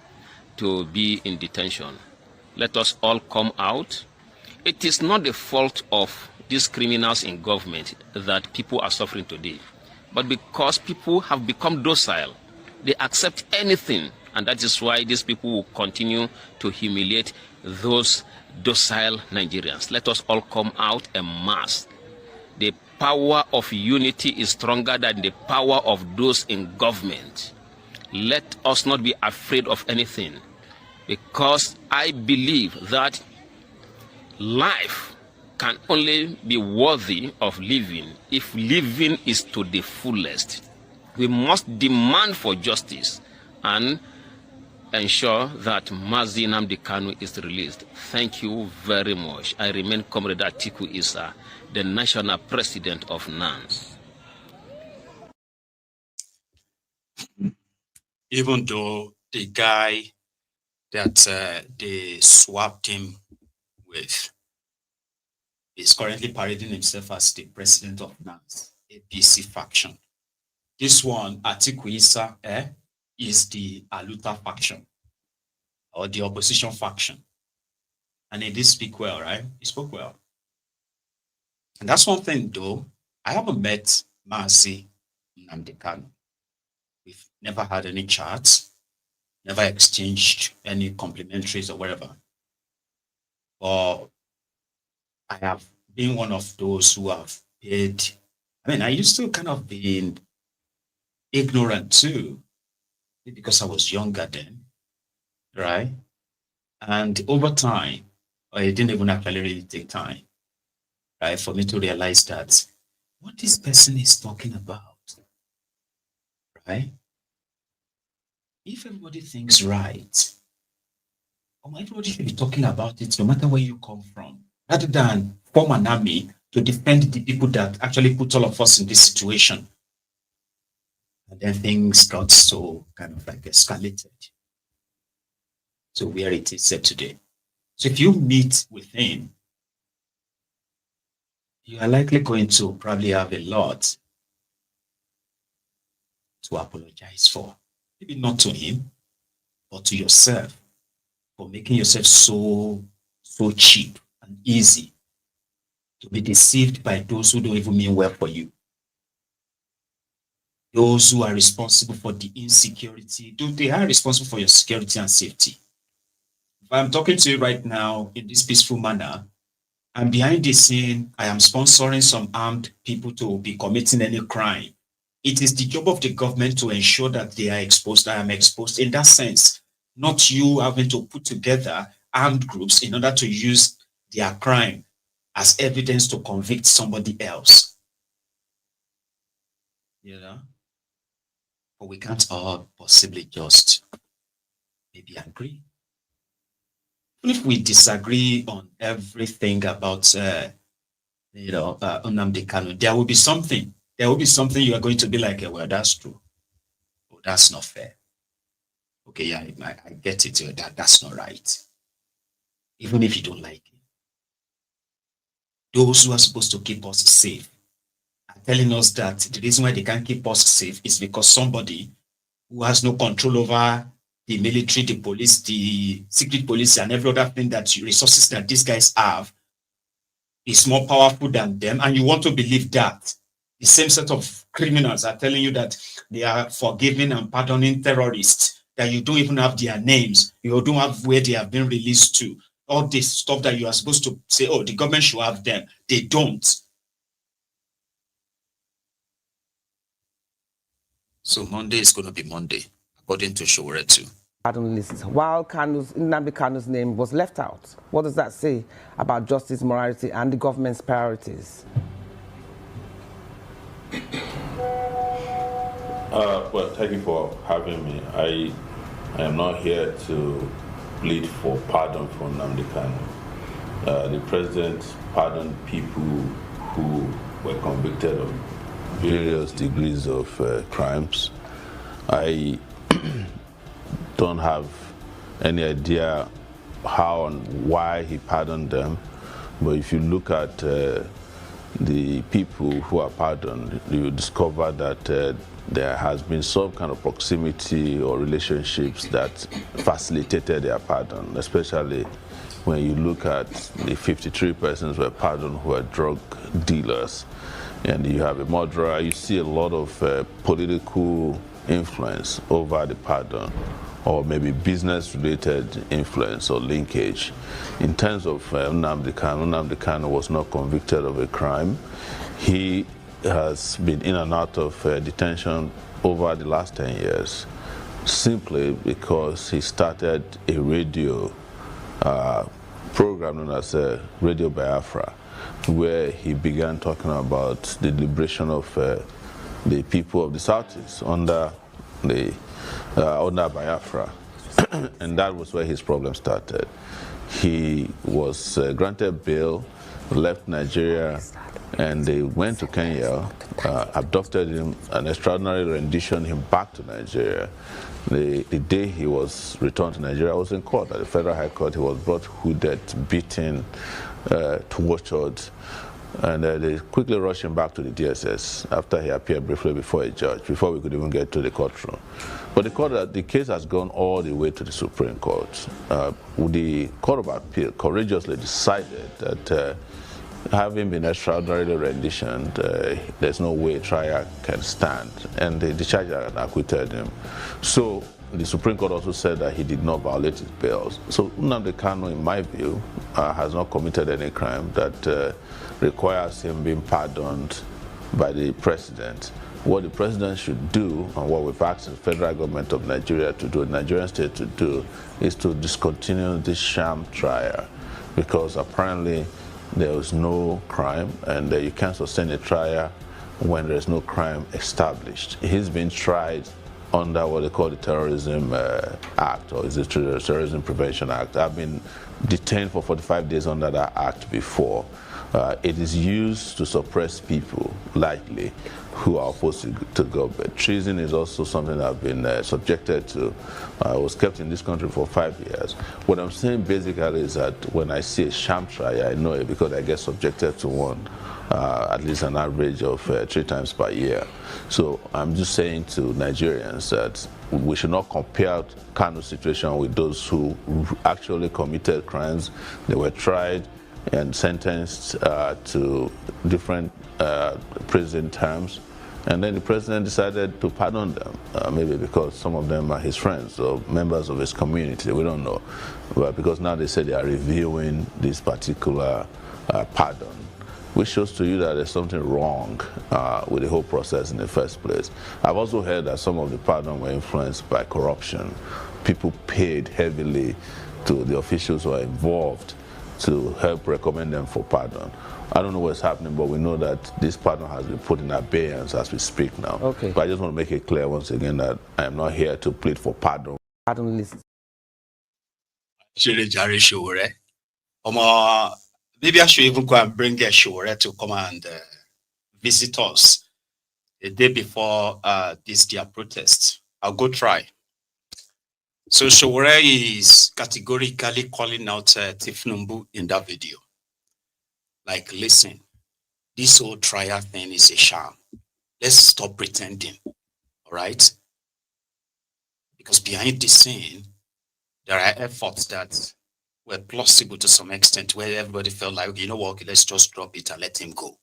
to be in detention. Let us all come out. It is not the fault of these criminals in government that people are suffering today, but because people have become docile, they accept anything, and that is why these people will continue to humiliate those docile Nigerians. Let us all come out en masse. The power of unity is stronger than the power of those in government. Let us not be afraid of anything, because I believe that life can only be worthy of living if living is to the fullest. We must demand for justice and ensure that Mazi Nnamdi Kanu is released. Thank you very much. I remain Comrade Atiku Issa, the National President of NANS. Even though the guy that they swapped him with is currently parading himself as the president of NANS, APC faction. This one, Atiku Issa, is the Aluta faction or the opposition faction. And he did speak well, right? He spoke well. And that's one thing, though. I haven't met Mazi Nnamdi Kanu. We've never had any chats, never exchanged any complimentaries or whatever. But I have been one of those who have paid. I mean, I used to kind of be ignorant too, because I was younger then, right? And over time, it didn't even actually really take time, right, for me to realize that what this person is talking about, right? If everybody thinks right, everybody should be talking about it no matter where you come from, rather than form an army to defend the people that actually put all of us in this situation. And then things got so kind of like escalated to where it is set today. So if you meet with him, you are likely going to probably have a lot to apologize for. Maybe not to him, but to yourself, for making yourself so cheap and easy to be deceived by those who don't even mean well for you. Those who are responsible for the insecurity, they are responsible for your security and safety. If I'm talking to you right now in this peaceful manner, and behind the scene, I am sponsoring some armed people to be committing any crime. It is the job of the government to ensure that they are exposed, I am exposed in that sense, not you having to put together armed groups in order to use their crime as evidence to convict somebody else. You know? But we can't all possibly just maybe agree. Even if we disagree on everything about, Nnamdi Kanu, there will be something. There will be something you are going to be like, well, that's true. Oh, that's not fair. Okay, yeah, I get it. That's not right. Even if you don't like it. Those who are supposed to keep us safe are telling us that the reason why they can't keep us safe is because somebody who has no control over the military, the police, the secret police, and every other thing resources that these guys have is more powerful than them. And you want to believe that. The same set of criminals are telling you that they are forgiving and pardoning terrorists, that you don't even have their names. You don't have where they have been released to. All this stuff that you are supposed to say, oh, the government should have them. They don't. So Monday is going to be Monday, according to Showore too. Pardon lists, while Nnamdi Kanu's name was left out. What does that say about justice, morality, and the government's priorities? Well, thank you for having me. I am not here to plead for pardon for Nnamdi Kanu. The president pardoned people who were convicted of various degrees of crimes. I don't have any idea how and why he pardoned them, but if you look at the people who are pardoned, you discover that there has been some kind of proximity or relationships that facilitated their pardon, especially when you look at the 53 persons who were pardoned who were drug dealers, and you have a murderer. You see a lot of political influence over the pardon, or maybe business-related influence or linkage. In terms of Nnamdi Kanu was not convicted of a crime. He has been in and out of detention over the last 10 years, simply because he started a radio program known as Radio Biafra, where he began talking about the liberation of the people of the Southeast under Biafra. And that was where his problem started. He was granted bail, left Nigeria, and they went to Kenya, abducted him, an extraordinary rendition him back to Nigeria. The day he was returned to Nigeria, I was in court at the Federal High Court. He was brought hooded, beaten, tortured, and they quickly rushed him back to the DSS after he appeared briefly before a judge, before we could even get to the courtroom. But the case has gone all the way to the Supreme Court. The Court of Appeal courageously decided that having been extraordinarily renditioned, there's no way trial can stand, and they discharged and acquitted him. So the Supreme Court also said that he did not violate his bails. So Nnamdi Kanu, in my view, has not committed any crime that requires him being pardoned by the president. What the president should do, and what we've asked the federal government of Nigeria to do, the Nigerian state to do, is to discontinue this sham trial, because apparently there was no crime, and you can't sustain a trial when there's no crime established. He's been tried under what they call the Terrorism Act, or is it the Terrorism Prevention Act. I've been detained for 45 days under that act before. It is used to suppress people, likely, who are opposed to government. Treason is also something that I've been subjected to. I was kept in this country for 5 years. What I'm saying basically is that when I see a sham trial, I know it because I get subjected to one, at least an average of 3 times per year. So I'm just saying to Nigerians that we should not compare Kanu's situation with those who actually committed crimes. They were tried, and sentenced to different prison terms. And then the president decided to pardon them, maybe because some of them are his friends or members of his community, we don't know. But because now they say they are reviewing this particular pardon, which shows to you that there's something wrong with the whole process in the first place. I've also heard that some of the pardon were influenced by corruption. People paid heavily to the officials who are involved to help recommend them for pardon. I don't know what's happening, but we know that this pardon has been put in abeyance as we speak now. Okay. But I just want to make it clear once again that I am not here to plead for pardon. Pardon list. Maybe I should even go and bring a Shore to come and visit us the day before this their protest. I'll go try. So Shore is categorically calling out Tifnumbu in that video. Like, listen, this whole trial thing is a sham. Let's stop pretending, all right? Because behind the scene, there are efforts that were plausible to some extent where everybody felt like, you know what, okay, let's just drop it and let him go.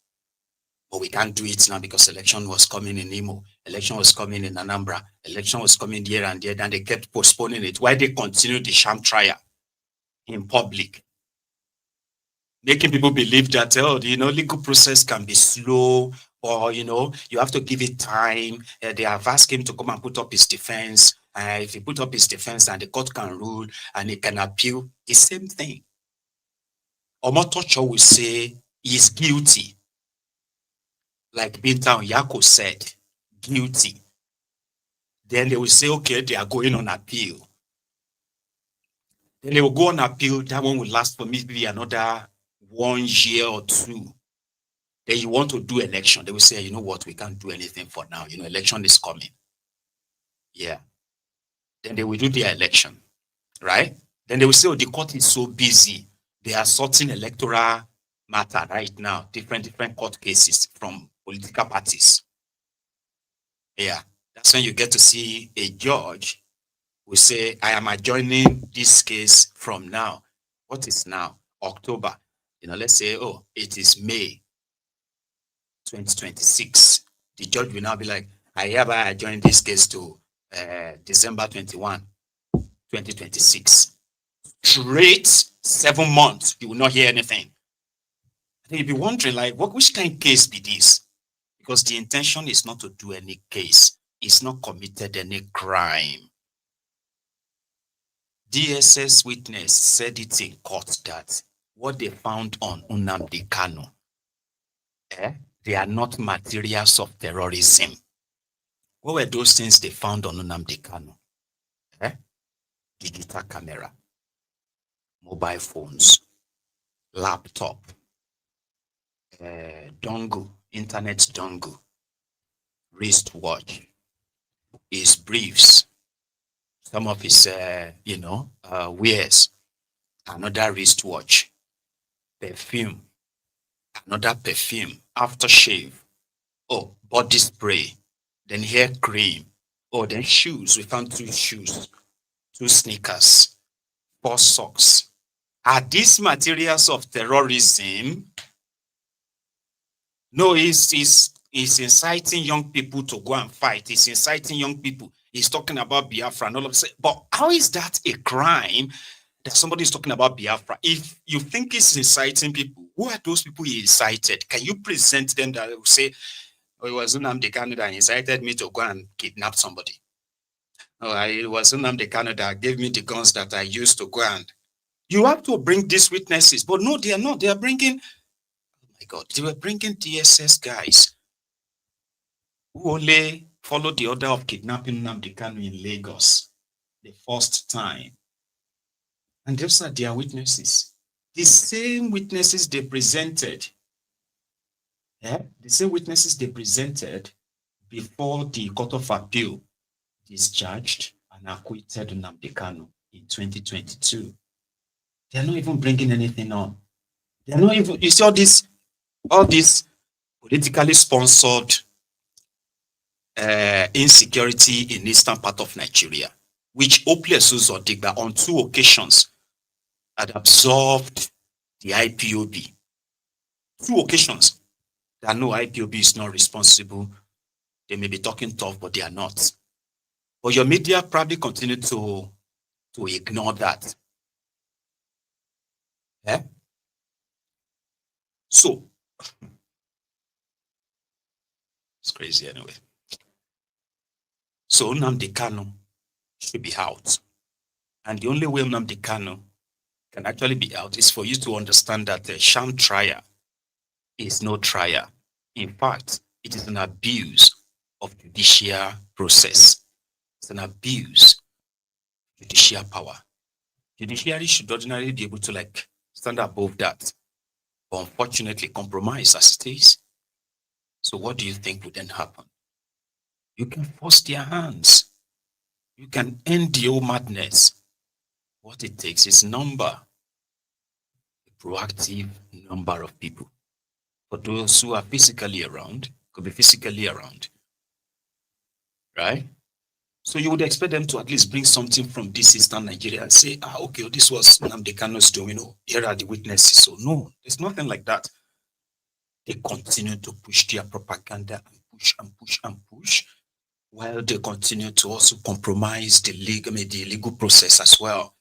But we can't do it now because election was coming in Imo, election was coming in Anambra, election was coming here and there, and they kept postponing it. Why they continued the sham trial in public? Making people believe that, oh, you know, legal process can be slow, or, you know, you have to give it time. They have asked him to come and put up his defense. If he put up his defense and the court can rule and he can appeal, the same thing. Omotocho will say he's guilty. Like Binta Yako said, guilty. Then they will say, okay, they are going on appeal. Then they will go on appeal. That one will last for maybe another 1 year or 2. Then you want to do election. They will say, you know what, we can't do anything for now. You know, election is coming. Yeah. Then they will do their election, right? Then they will say, oh, the court is so busy. They are sorting electoral matter right now, different court cases from political parties. Yeah, that's when you get to see a judge who say, I am adjourning this case from now. What is now? October. You know, let's say, oh, it is May 2026. The judge will now be like, I hereby adjourn this case to December 21, 2026. Straight 7 months, you will not hear anything. I think you'll be wondering, like, which kind of case be this? Because the intention is not to do any case. It's not committed any crime. DSS witness said it in court that what they found on Nnamdi Kanu, they are not materials of terrorism. What were those things they found on Nnamdi Kanu? Digital camera, mobile phones, laptop, dongle, internet dongle, wristwatch, his briefs, some of his, wears, another wristwatch, perfume, another perfume, aftershave, oh, body spray, then hair cream, oh, then shoes. We found 2 shoes, 2 sneakers, 4 socks. Are these materials of terrorism? No, he's inciting young people to go and fight. He's inciting young people. He's talking about Biafra and all of that. But how is that a crime that somebody is talking about Biafra? If you think he's inciting people, who are those people he incited? Can you present them that will say, oh, it was Nnamdi Kanu that incited me to go and kidnap somebody? Oh, it was Nnamdi Kanu that gave me the guns that I used to go and... You have to bring these witnesses. But no, they are not. They are bringing... Oh my God. They were bringing DSS guys who only followed the order of kidnapping Nnamdi Kanu in Lagos the first time. And those are their witnesses. The same witnesses they presented. The same witnesses they presented before the Court of Appeal discharged and acquitted Nnamdi Kanu in 2022. They are not even bringing anything on. They are not even, you see all this politically sponsored insecurity in eastern part of Nigeria, which Ople Suzo Digba on 2 occasions had absorbed the IPOB. 2 occasions that no, IPOB is not responsible. They may be talking tough, but they are not. But your media probably continue to ignore that. Yeah? So, it's crazy anyway. So Nnamdi Kanu should be out. And the only way Nnamdi Kanu can actually be out is for you to understand that the sham trial is no trial. In fact, it is an abuse of judicial process. It's an abuse of judicial power. Judiciary should ordinarily be able to stand above that. But unfortunately, compromise as it is. So what do you think would then happen? You can force their hands. You can end the whole madness. What it takes is number. A proactive number of people. For those who are physically around, could be physically around. Right? So you would expect them to at least bring something from this Eastern Nigeria and say, okay, this was Nnamdi Kanu's doing. Here are the witnesses. So no, there's nothing like that. They continue to push their propaganda and push and push and push, while they continue to also compromise the legal process as well.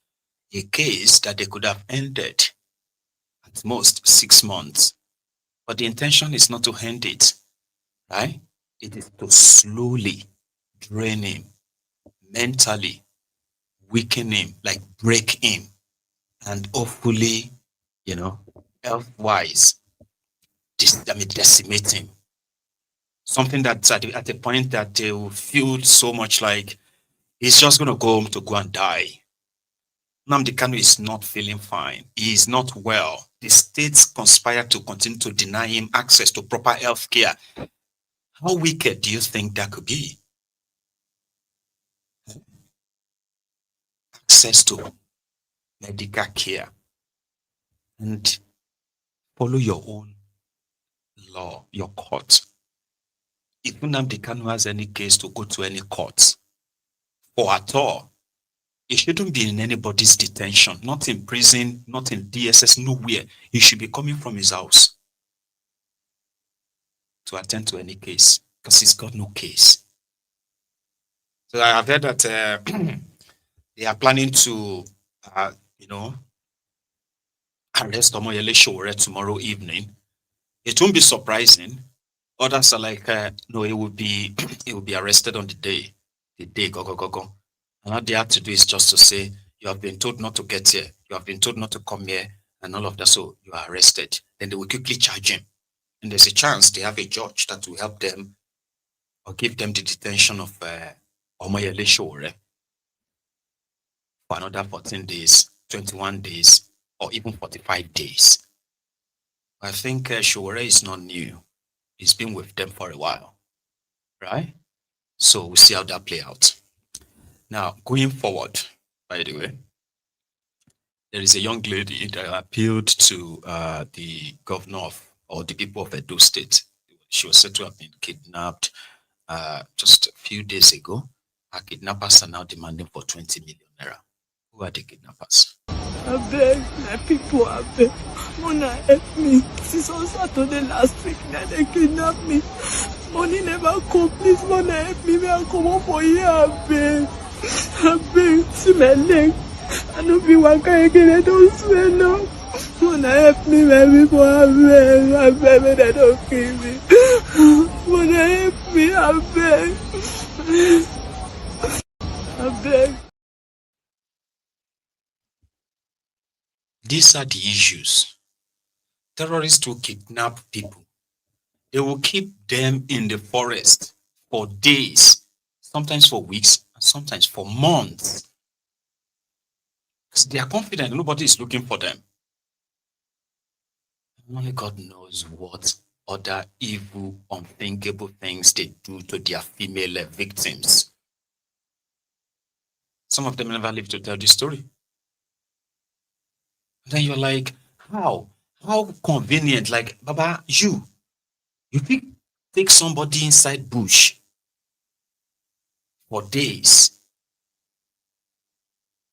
A case that they could have ended at most 6 months. But the intention is not to end it, right? It is to slowly drain him, mentally weaken him, break him, and hopefully, health-wise, decimate him. Something that at a point that they will feel so much like he's just going to go home to go and die. Nnamdi Kanu is not feeling fine. He is not well. The states conspire to continue to deny him access to proper health care. How wicked do you think that could be? Access to medical care. And follow your own law, your court. If Nnamdi Kanu has any case to go to any court, or at all, it shouldn't be in anybody's detention, not in prison, not in DSS, nowhere. He should be coming from his house to attend to any case, because he's got no case. So I have heard that they are planning to, arrest Omoyele Sowore tomorrow evening. It won't be surprising. Others are like, no, it will be arrested on the day, go. And all they have to do is just to say, you have been told not to get here, you have been told not to come here, and all of that, so you are arrested. Then they will quickly charge him. And there's a chance they have a judge that will help them or give them the detention of Omoyele Sowore for another 14 days, 21 days, or even 45 days. I think Sowore is not new. He's been with them for a while, right? So we'll see how that play out. Now, going forward, by the way, there is a young lady that appealed to the governor or the people of Edo State. She was said to have been kidnapped just a few days ago. Her kidnappers are now demanding for 20 million naira. Who are the kidnappers? I beg, my people, I beg. Mona help me. Since on Saturday last week, that they kidnapped me. Money never come. Please, Mona help me. May I come up for here? I beg. I beg. See my leg. I don't be working again. I don't swear no. Mona help me, my people. I beg. I beg. May they don't kill me. Mona help me. I beg. I beg. These are the issues. Terrorists will kidnap people. They will keep them in the forest for days, sometimes for weeks, and sometimes for months. Because they are confident nobody is looking for them. Only God knows what other evil, unthinkable things they do to their female victims. Some of them never live to tell the story. Then you're like, how? How convenient? Like, Baba, you take somebody inside bush for days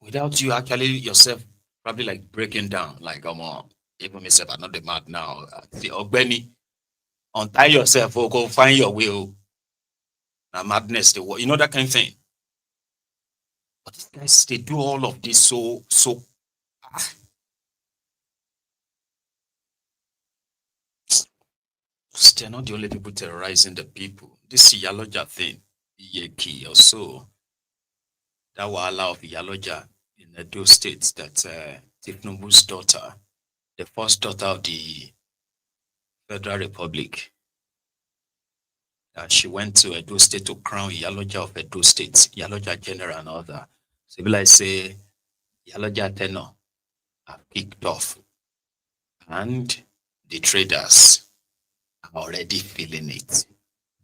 without you actually yourself probably like breaking down, like, come on, Even myself, I'm not the mad now. The Ogbeni, untie yourself or go find your will. Now madness, you know that kind of thing. But these guys, they do all of this so. They're not the only people terrorizing the people. This Yaloja thing, Yeki or so, that will allow Yaloja in Edo State that Tiknubu's daughter, the first daughter of the Federal Republic, she went to Edo State to crown Yaloja of Edo State, Yaloja General and all that. So if I say Yaloja tenor are kicked off, and the traders are already feeling it.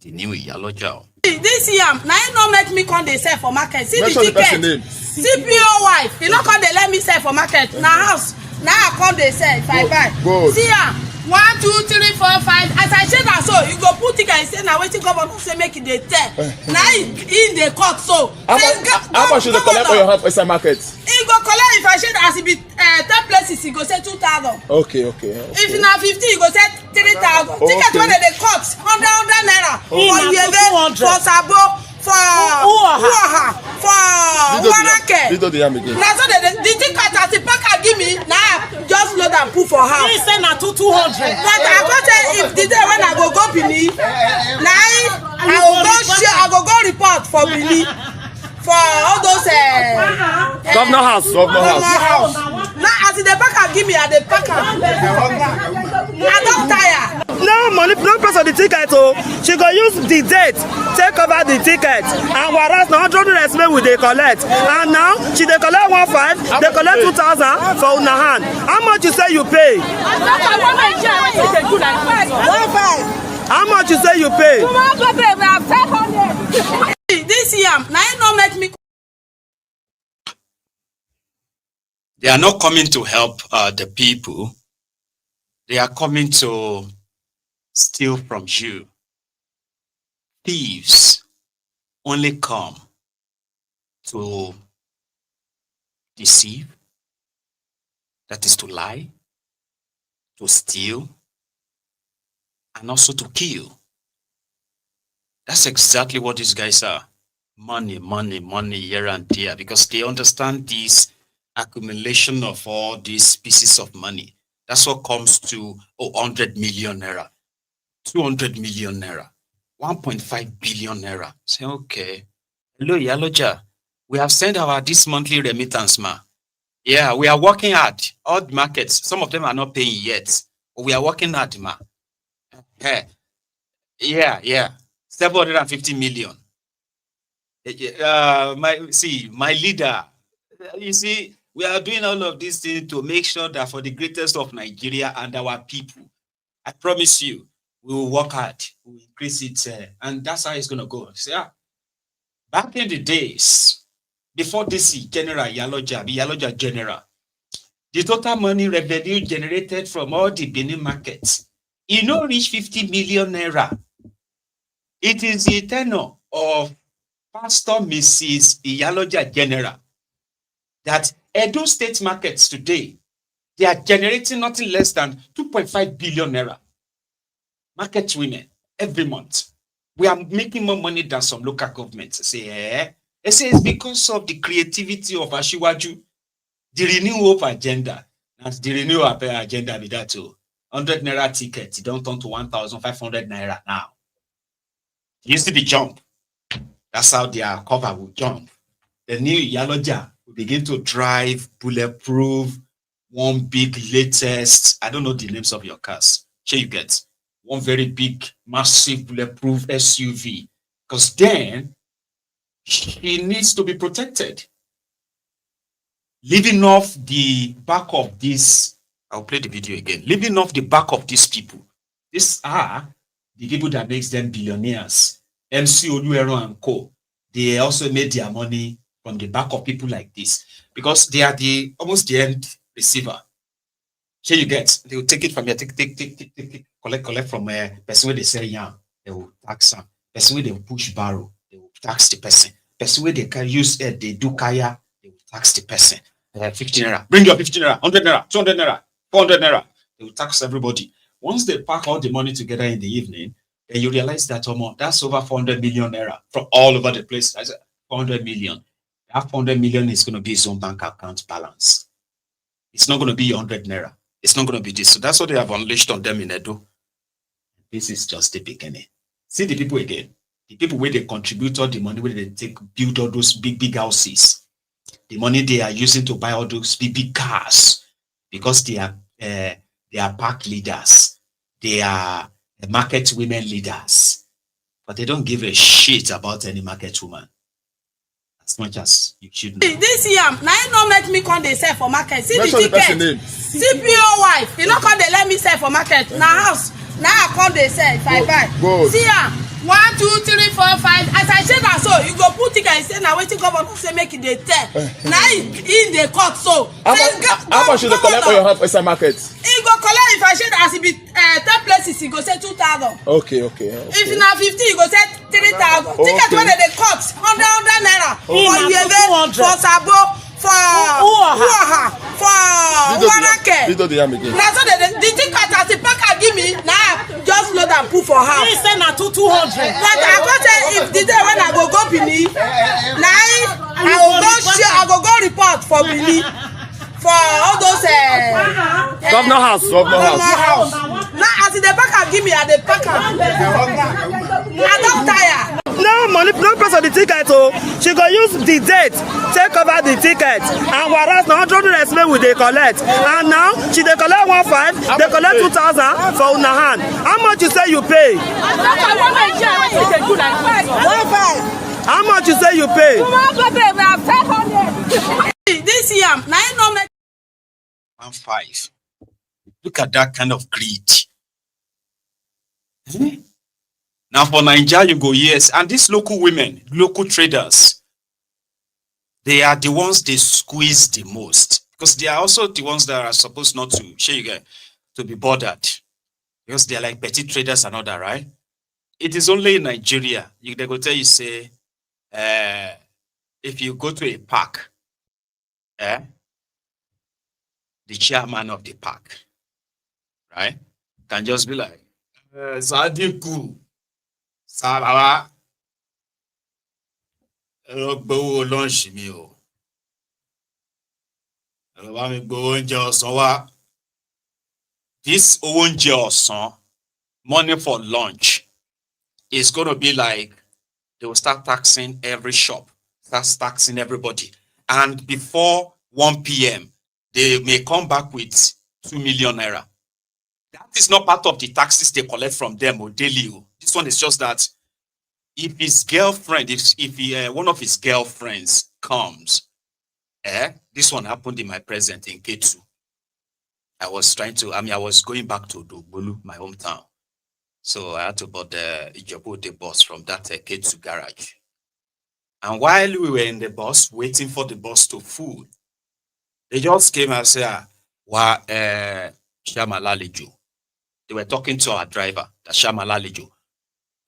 The new Yaloja. This year, now you not make me come they sell for market. See the ticket. CPO wife, you not come they let me sell for market. Now house, now I come they sell if I buy. See ya. 1, 2, 3, 4, 5. As I said that, so you go put ticket and say now waiting government say make it they tell. Now in the court so. How much should they collect for your help inside market? He go collect if I said as it be 10 places he go say 2,000. Okay. If now 50 he go say 3,000. Ticket when they cut 100 naira for Yebe, for Sabo, for Uaha, for Wanake. Now so the ticket as the packer give me now just load and put for house. He say na 200. But I go say if the day when I go Benin, now I go go report for Benin. For all those Governor House. Now as the packer give me the packer. I don't tire. No money, no price of the ticket. So she go use the date, take over the ticket, and whereas now 100 estimate will they collect, and now she they collect 1,500, they collect 2,000 for una hand. How much you say you pay? 1,500. How much you say you pay? This year, now you not make me. They are not coming to help the people. They are coming to steal from you. Thieves only come to deceive, that is to lie, to steal, and also to kill. That's exactly what these guys are. Money here and there, because they understand this accumulation of all these pieces of money. That's what comes to 100 million naira, 200 million naira, 1.5 billion naira. Say, okay, hello, Yaloja, we have sent our this monthly remittance, ma. Yeah, we are working hard. All the markets, some of them are not paying yet, but we are working hard, ma. Yeah. 750 million. My leader, you see, we are doing all of these things to make sure that for the greatest of Nigeria and our people, I promise you, we will work hard, we will increase it, and that's how it's going to go. See, back in the days, before this General Yaloja General, the total money revenue generated from all the Benin markets, it no reach 50 million naira. It is the tenure of Pastor Mrs. Yaloja General that Edo State markets today, they are generating nothing less than 2.5 billion naira. Market women every month. We are making more money than some local governments. Say, it's because of the creativity of Ashiwaju, the Renew Hope agenda. That's the Renew Hope agenda with that too. 100 naira ticket, it don't turn to 1,500 naira now. You see the jump. That's how their cover will jump. The new Yaloja will begin to drive bulletproof, one big latest, I don't know the names of your cars. Sure you get one very big, massive bulletproof SUV. Because then she needs to be protected. Living off the back of this, I'll play the video again. Living off the back of these people. These are the people that makes them billionaires. MC Oluero and Co. They also made their money from the back of people like this because they are almost the end receiver. Here you get, they will take it from here, collect from a person where they sell yam, they will tax them. Person where they will push barrow, they will tax the person. Person where they can use they do kaya, they will tax the person. 50 naira, bring your 50 naira, 100 naira, 200 naira, 400 naira. They will tax everybody. Once they pack all the money together in the evening, then you realize that that's over 400 million naira from all over the place. That's 400 million. That 400 million is going to be his own bank account balance. It's not going to be 100 naira. It's not going to be this. So that's what they have unleashed on them in Edo. This is just the beginning. See the people again. The people where they contribute all the money, where they build all those big houses. The money they are using to buy all those big cars, because they are park leaders. They are market women leaders. But they don't give a shit about any market woman. As much as you should know. This year, now you don't make me come they sell for market. See Mention the ticket. CPO wife. You not come they let me sell for market. Now house. Now I come they sell if I buy. Good. See ya. 1, 2, 3, 4, 5. As I said that, so you go put ticket and say now waiting governor say make it they tell. Now in the court so. How much should they collect for your help inside market? He go collect if I said as it be 10 places he go say 2,000. Okay. If now 50 he go say 3,000. Ticket when they cut 100 naira for Yeve, for Sabo, for Uaha, for Wanake. Now so the ticket as the packer give me now just load and put for house. He say na 200. But I go say if the day when I go Bini, now I go go report for Bini. For all those Governor House. Now as the packer give me at the packer. I don't tire. No money, no price of the ticket. Oh, she go use the date, take over the ticket, and whereas now 100 estimate will they collect, and now she they collect 1,500, they collect 2,000 for una hand. How much you say you pay? How much you say you pay? This year, now you know me. 1,500. Look at that kind of greed. Now for Nigeria, you go, yes. And these local women, local traders, they are the ones they squeeze the most. Because they are also the ones that are supposed not to be bothered. Because they are like petty traders and all that, right? It is only in Nigeria. They go tell you, say, if you go to a park, the chairman of the park, right, can just be like, Coup. Salawa. Lunch me. This ownje money for lunch is going to be like they will start taxing every shop, start taxing everybody. And before 1 p.m., they may come back with 2 million naira. That is not part of the taxes they collect from them or daily. This one is just that if his girlfriend, if one of his girlfriends comes, this one happened in my present in K2. I was going back to Dogbolu, my hometown. So I had to board the bus from that K2 garage. And while we were in the bus, waiting for the bus to full, they just came and said, Shamalalijo. They were talking to our driver, the Shamalalijo.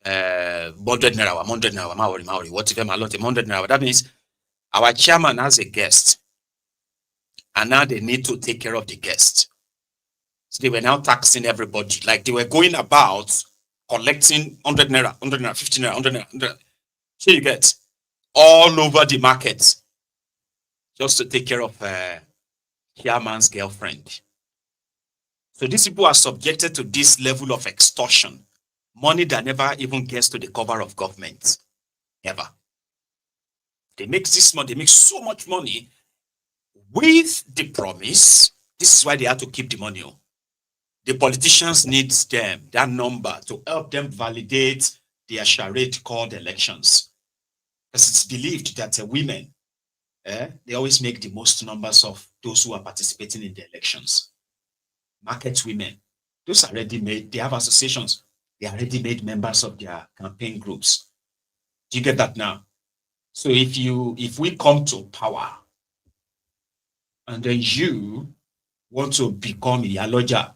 100 naira, Maori, what if I'm a lot of 100 naira? That means our chairman has a guest. And now they need to take care of the guest. So they were now taxing everybody. Like they were going about collecting 100 naira, 50 naira, 100 naira, 100. So you get all over the market just to take care of chairman's girlfriend. So these people are subjected to this level of extortion. Money that never even gets to the cover of government. Ever. They make this money, they make so much money with the promise. This is why they have to keep the money. The politicians need them, that number, to help them validate their charade called elections. Because it's believed that women, they always make the most numbers of those who are participating in the elections. Market women, those are already made, they have associations, they are already made members of their campaign groups. Do you get that now? So if we come to power, and then you want to become a Yaloja,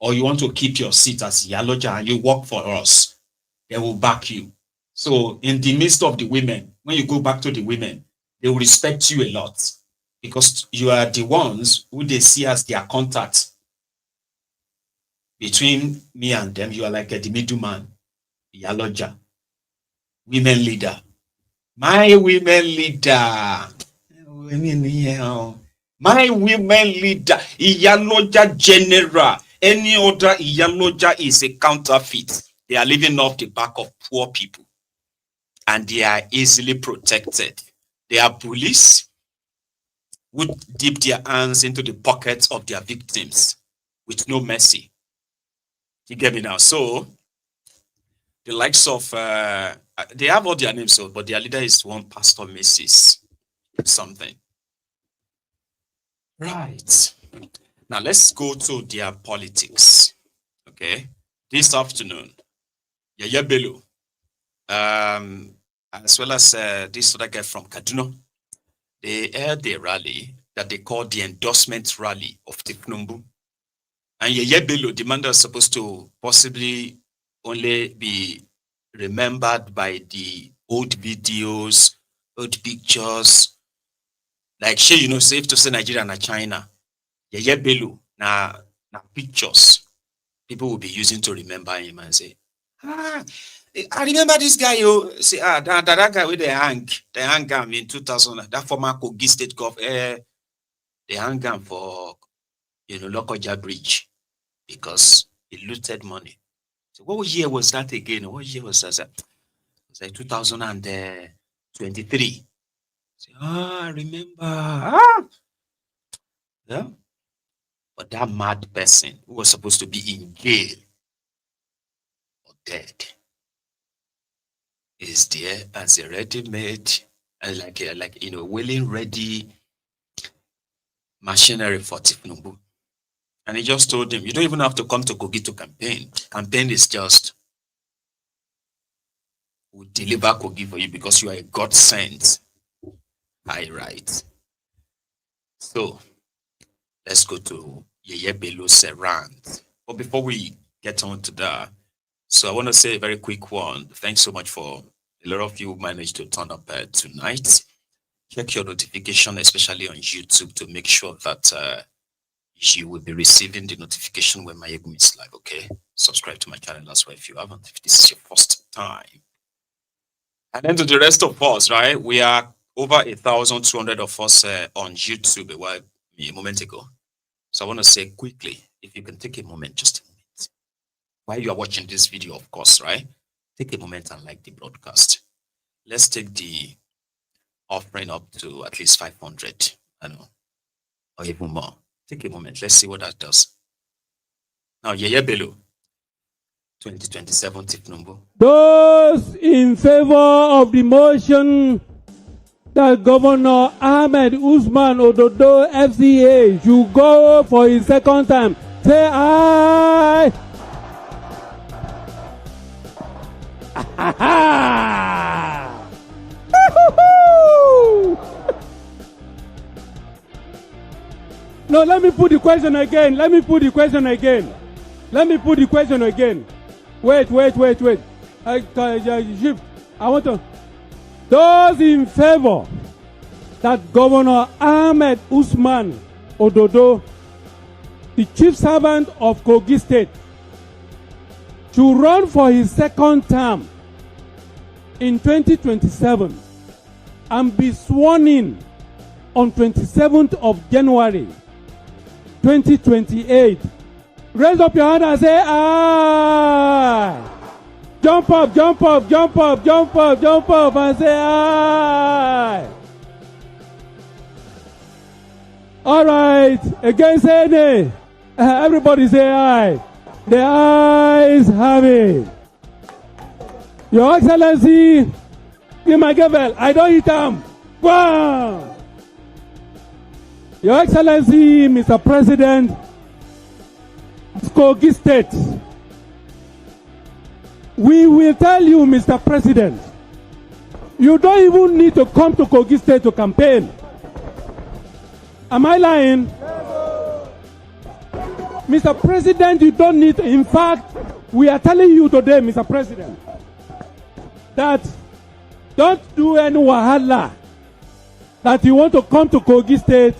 or you want to keep your seat as Yaloja and you work for us, they will back you. So in the midst of the women, when you go back to the women, they will respect you a lot because you are the ones who they see as their contact. Between me and them, you are like the middleman. Yaloja. Women leader. My women leader. My women leader. Yaloja general. Any other Yaloja is a counterfeit. They are living off the back of poor people. And they are easily protected. They are police who dip their hands into the pockets of their victims with no mercy. You get me now? So, the likes of, they have all their names, so, but their leader is one Pastor Mrs. something. Right. Now, let's go to their politics. Okay. This afternoon, Yaya Bello, as well as this other guy from Kaduna, they held a rally that they call the endorsement rally of Tiknumbu. And Yaya Bello, the man that's supposed to possibly only be remembered by the old videos, old pictures, like she, you know, safe to say Nigeria and China. Yaya Bello, now pictures people will be using to remember him and say, I remember this guy, you say, that guy with the hang him in 2000, that former Kogi State Gov, they hang him for, you know, Lokoja Bridge because he looted money. So what year was that again? What year was that? It was like 2023. Say, I remember. Yeah. But that mad person who was supposed to be in jail or dead is there as a ready-made, like you know, willing, ready machinery for Tiknumbu. And he just told him, you don't even have to come to Kogi to campaign. Campaign is just, we'll deliver Kogi for you because you are a God sent. High right. So, let's go to Yeye Bello's rant. But before we get on to that, so I want to say a very quick one. Thanks so much for a lot of you who managed to turn up tonight. Check your notification, especially on YouTube, to make sure that you will be receiving the notification when Maiyegun is live, okay? Subscribe to my channel as well if you haven't, if this is your first time. And then to the rest of us, right? We are over 1,200 of us on YouTube a moment ago. So I want to say quickly, if you can take a moment, just a moment. While you are watching this video, of course, right? Take a moment and like the broadcast. Let's take the offering up to at least 500, I know, or even more. Take a moment. Let's see what that does. Now, Yeye Bello, 2027 Tiknumbu. Those in favor of the motion that Governor Ahmed Usman Ododo FCA should go for his second time, say aye. No, let me put the question again. Wait. Shift. I want to. Those in favor that Governor Ahmed Usman Ododo, the chief servant of Kogi State, to run for his second term in 2027 and be sworn in on 27th of January 2028. Raise up your hand and say aye. Jump up and say aye. All right, again say nay. Everybody say aye. The ayes have it. Your Excellency, give my gavel. I don't eat them. Wow. Your Excellency, Mr. President of Kogi State, we will tell you, Mr. President, you don't even need to come to Kogi State to campaign. Am I lying? Mr. President, you don't need, in fact, we are telling you today, Mr. President, that don't do any wahala that you want to come to Kogi State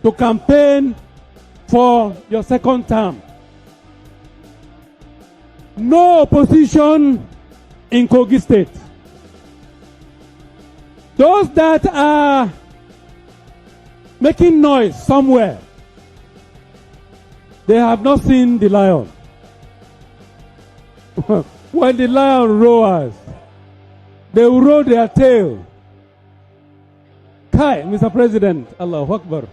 to campaign for your second term. no opposition in Kogi State. Those that are making noise somewhere, they have not seen the lion. When the lion roars, they will roll their tail. Kai, Mr. President, Allahu Akbar.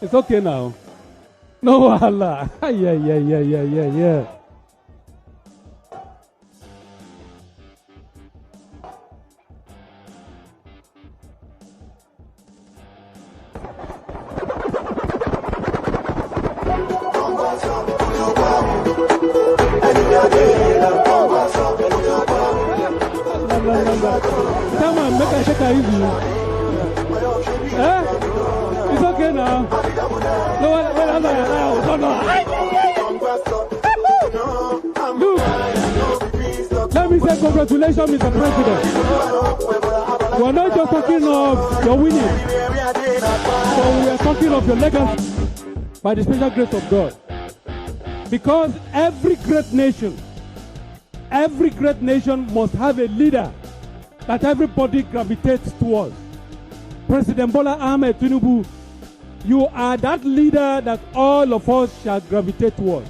It's okay now. No Allah. Yeah. Come on, make a shake a easy. Eh? It's okay now. No, Look, let me say congratulations, Mr. President. We're not just talking of your winning, but we are talking of your legacy by the special grace of God. Because every great nation must have a leader that everybody gravitates towards. President Bola Ahmed Tinubu, you are that leader that all of us shall gravitate towards,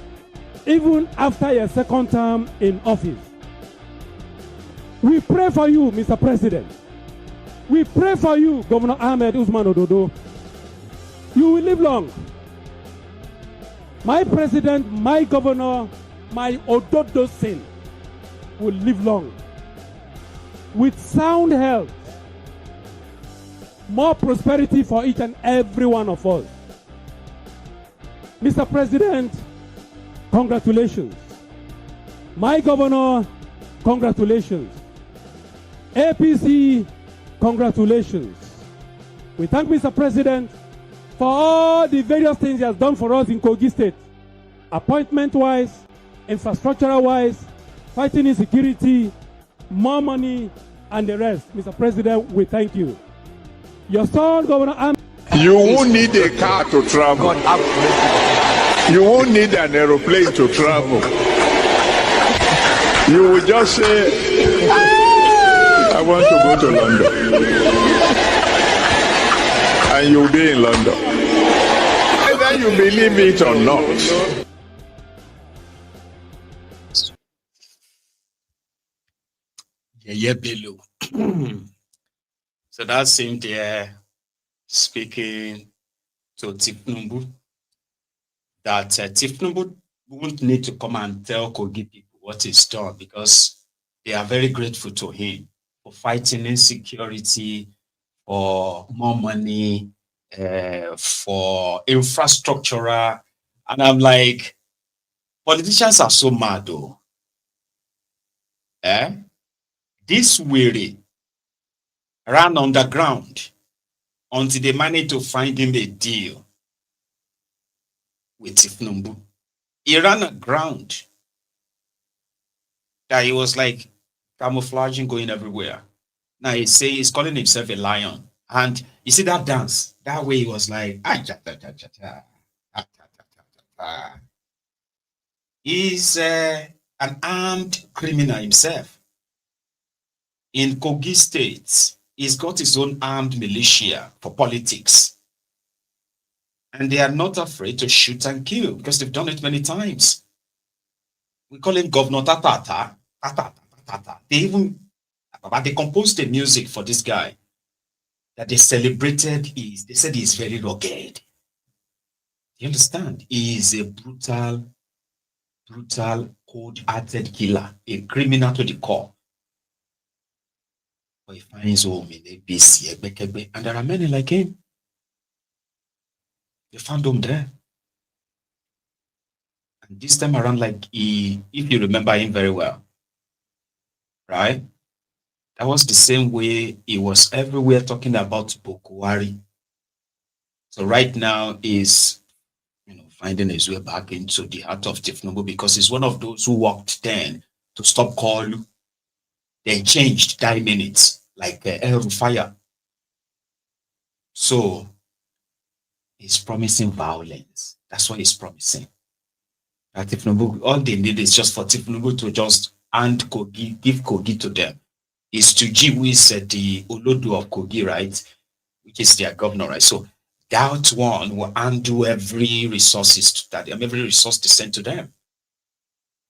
even after your second term in office. We pray for you, Mr. President. We pray for you, Governor Ahmed Usman Ododo. You will live long. My president, my governor, my Ododo Sin will live long with sound health, more prosperity for each and every one of us. Mr. President, congratulations. My governor, congratulations. APC, congratulations. We thank Mr. President for all the various things he has done for us in Kogi State, appointment-wise, infrastructural-wise, fighting insecurity, more money, and the rest. Mr. President, we thank you. Your son, Governor Ahmed. You won't need a car to travel. You won't need an aeroplane to travel. You will just say, I want to go to London. And you'll be in London. Whether you believe it or not. Yeah, below. So that's him there speaking to Tifnumbu that Tifnumbu won't need to come and tell Kogi people what he's done because they are very grateful to him for fighting insecurity, for more money, for infrastructure. And I'm like, politicians are so mad though. This weary ran underground until they managed to find him a deal with Tifnumbu. He ran aground that he was like camouflaging, going everywhere. Now he's calling himself a lion. And you see that dance? That way he was like, he's an armed criminal himself. In Kogi State, he's got his own armed militia for politics. And they are not afraid to shoot and kill because they've done it many times. We call him Governor Tatata. They composed the music for this guy that they celebrated. They said he's very rugged. You understand? He is a brutal, cold-hearted killer, a criminal to the core. But he finds home in ABC, and there are many like him. They found him there. And this time around, like if you remember him very well, right? That was the same way he was everywhere talking about Bokuwari. So right now he's finding his way back into the heart of Tifnumbu because he's one of those who walked then to stop Koolu. Then changed 9 minutes, like El Rufaya. So he's promising violence. That's what he's promising. Tinubu, all they need is just for Tinubu to just hand Kogi, give Kogi to them. Is to G, who is the Olodo of Kogi, right? Which is their governor, right? So that one will undo every resources to that, every resource they send to them.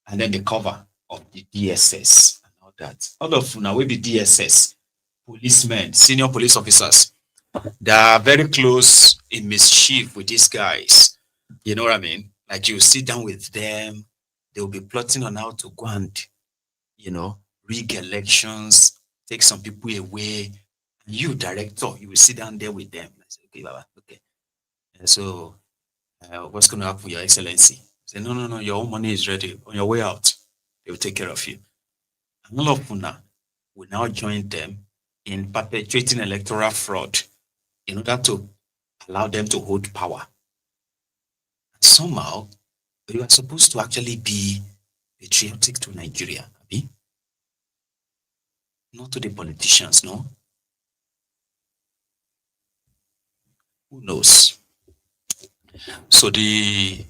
And then the cover of the DSS and all that. All of now will be DSS, policemen, senior police officers. They are very close in mischief with these guys. You know what I mean? Like you sit down with them, they'll be plotting on how to go and, you know, rig elections, take some people away. You, director, you will sit down there with them. I say, okay, Baba, okay. And so, what's going to happen, Your Excellency? Say, no, your own money is ready. On your way out, they will take care of you. And all of Puna will now join them in perpetuating electoral fraud in order to allow them to hold power. And somehow, you are supposed to actually be patriotic to Nigeria, Abi? Not to the politicians, no? Who knows? So the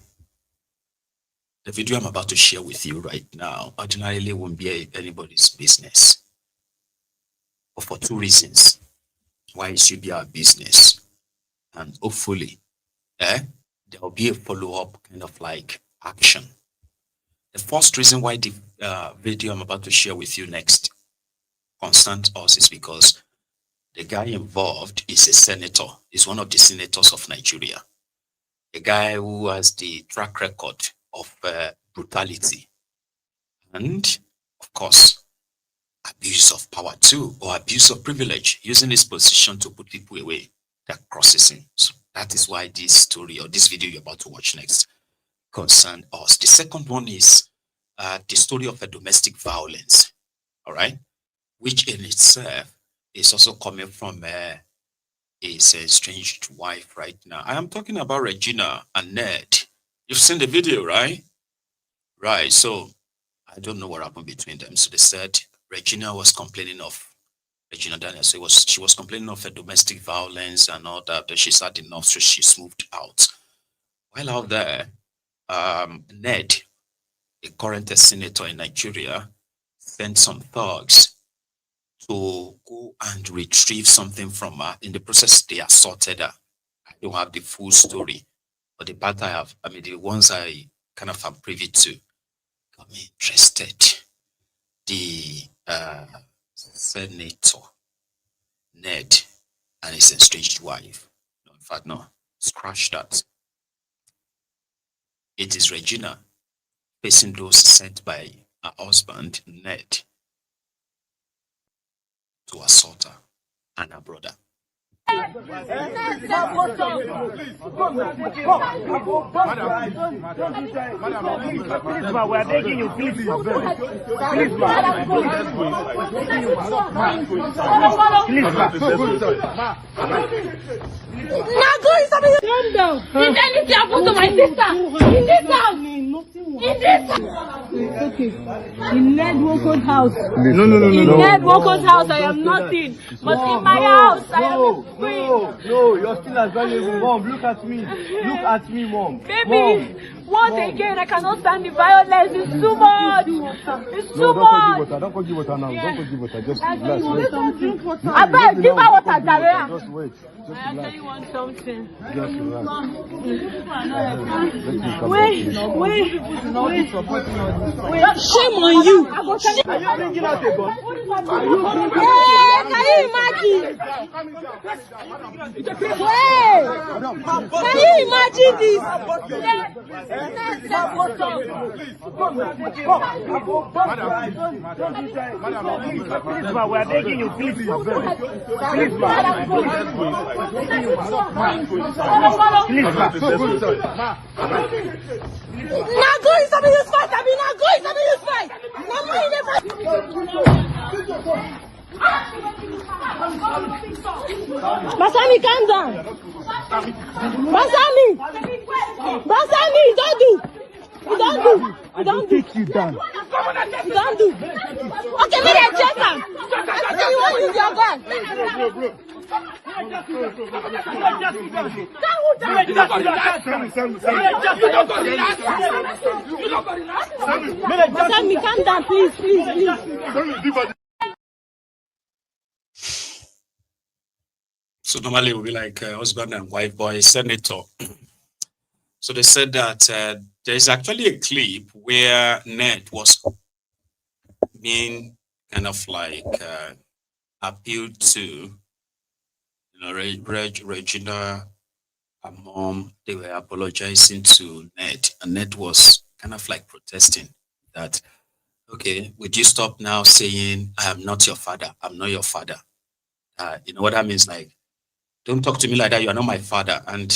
video I'm about to share with you right now ordinarily won't be anybody's business. But for two reasons why it should be our business. And hopefully, there will be a follow-up kind of like action. The first reason why the video I'm about to share with you next concerns us is because the guy involved is a senator. He's one of the senators of Nigeria. A guy who has the track record of brutality and, of course, abuse of power too, or abuse of privilege, using his position to put people away that crosses him. So that is why this story or this video you're about to watch next concerns us. The second one is the story of a domestic violence, all right, which in itself is also coming from his estranged wife right now. I am talking about Regina and Ned. You've seen the video, right? Right, so I don't know what happened between them. So they said Regina was complaining of, Regina Daniel, so she was complaining of a domestic violence and all that, but she's had enough, so she's moved out. While out there, Ned, a current senator in Nigeria, sent some thugs to go and retrieve something from her. In the process, they assaulted her. I don't have the full story, but the part I have, the ones I kind of am privy to, got me interested. The senator, Ned, and his estranged wife. No, in fact, no, scratch that. It is Regina facing those sent by her husband, Ned, to assault her and her brother. Madam, we are begging you, please. Please, calm down. Did anything happen to my sister? In this house? In this house? Okay. In Ned Woko's house. No. In Ned Woko's house, I am nothing. But in my house, I am free. No, you're still as valuable. Mom, look at me. Look at me, Mom. Baby, once again, I cannot stand the violence. It's too much. It's too much. Don't go give water now. Don't go give water. Just relax. I bet give her water, Daria. Just wait. I actually want something. Just relax. Wait. Shame on you. Are you bringing out a gun? Hey, can you imagine? Wait. Can you imagine this? Madam, we are begging you, please. Please, Not going to be this fight. I mean, not going to be this fight. Basami, calm down. Basami, don't do. You don't do. I will take you down. You don't do. Okay, maybe I check them. I say you want to use your gun. Calm down, please. So normally it will be like husband and wife, boy, senator. So they said that there's actually a clip where Ned was being kind of like appealed to, Regina, her mom, they were apologizing to Ned, and Ned was kind of like protesting that, okay, would you stop now saying, I am not your father, I'm not your father. You know what that means? Like, don't talk to me like that, you are not my father. And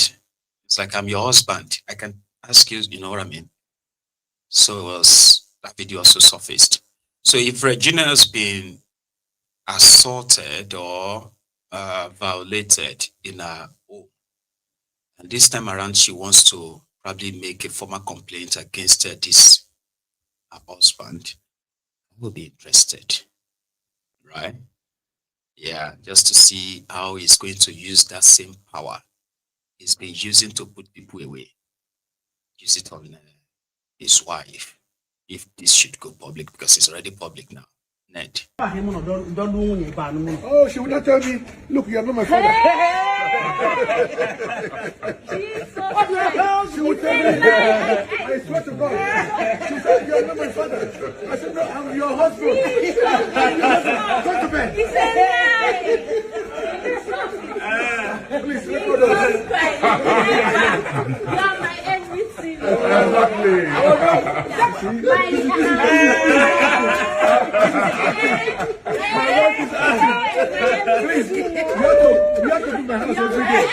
it's like, I'm your husband. I can ask you, you know what I mean? So that video also surfaced. So if Regina has been assaulted or violated in her home, and this time around she wants to probably make a formal complaint against this her husband, I will be interested, right? Yeah, just to see how he's going to use that same power he's been using to put people away. Use it on his wife, if this should go public, because it's already public now. Ned. Oh, she would not tell me, look, you are not my father. She would tell me, I swear to God. She said, you are not my father. I said, no, I'm your husband. Go to bed. Please, let go. You are my everything. Please, you have to do my house every day.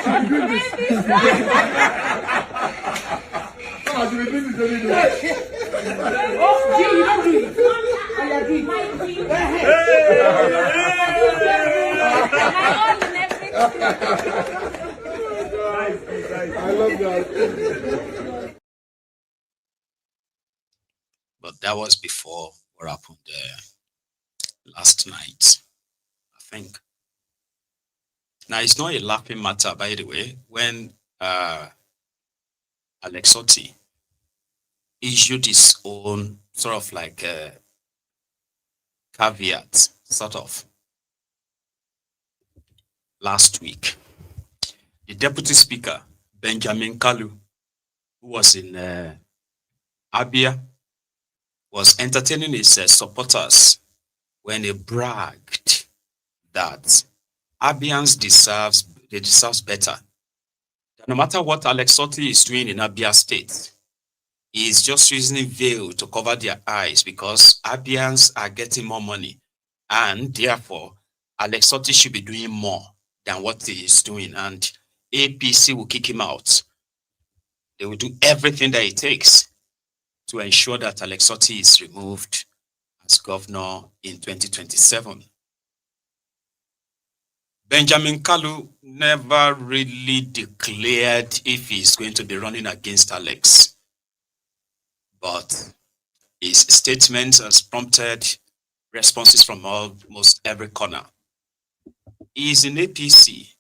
She'll be doing this. I'll be doing this every day. Oh, you don't do it. I agree. I love that. But that was before what happened last night, I think. Now, it's not a laughing matter, by the way, when Alex Otti issued his own sort of like caveat, sort of, last week. The Deputy Speaker, Benjamin Kalu, who was in Abia, was entertaining his supporters when he bragged that Abians deserve better. No matter what Alex Otti is doing in Abia State, he is just using veil to cover their eyes because Abians are getting more money, and therefore Alex Otti should be doing more than what he is doing, and APC will kick him out. They will do everything that it takes to ensure that Alex Otti is removed as governor in 2027. Benjamin Kalu never really declared if he's going to be running against Alex, but his statement has prompted responses from almost every corner. He's in APC,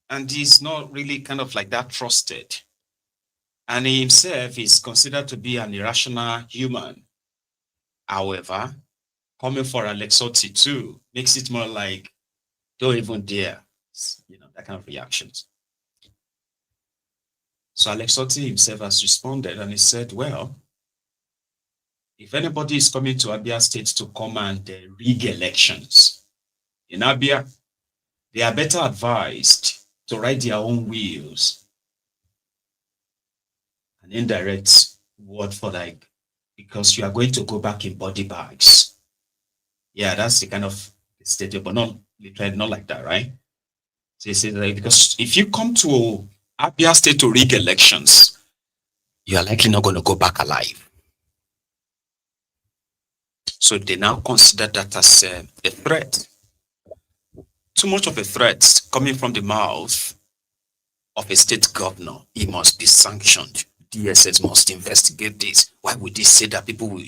and he's not really kind of like that trusted. And he himself is considered to be an irrational human. However, coming for Alex Otti too makes it more like, don't even dare, that kind of reactions. So Alex Otti himself has responded, and he said, well, if anybody is coming to Abia State to come and rig elections in Abia, they are better advised to write their own wills. An indirect word for like, because you are going to go back in body bags. Yeah, that's the kind of statement, but not literally, not like that, right? So he says, like, because if you come to Abia State to rig elections, you are likely not going to go back alive. So they now consider that as a threat. Too much of a threat coming from the mouth of a state governor. He must be sanctioned. DSS must investigate this. Why would they say that people will,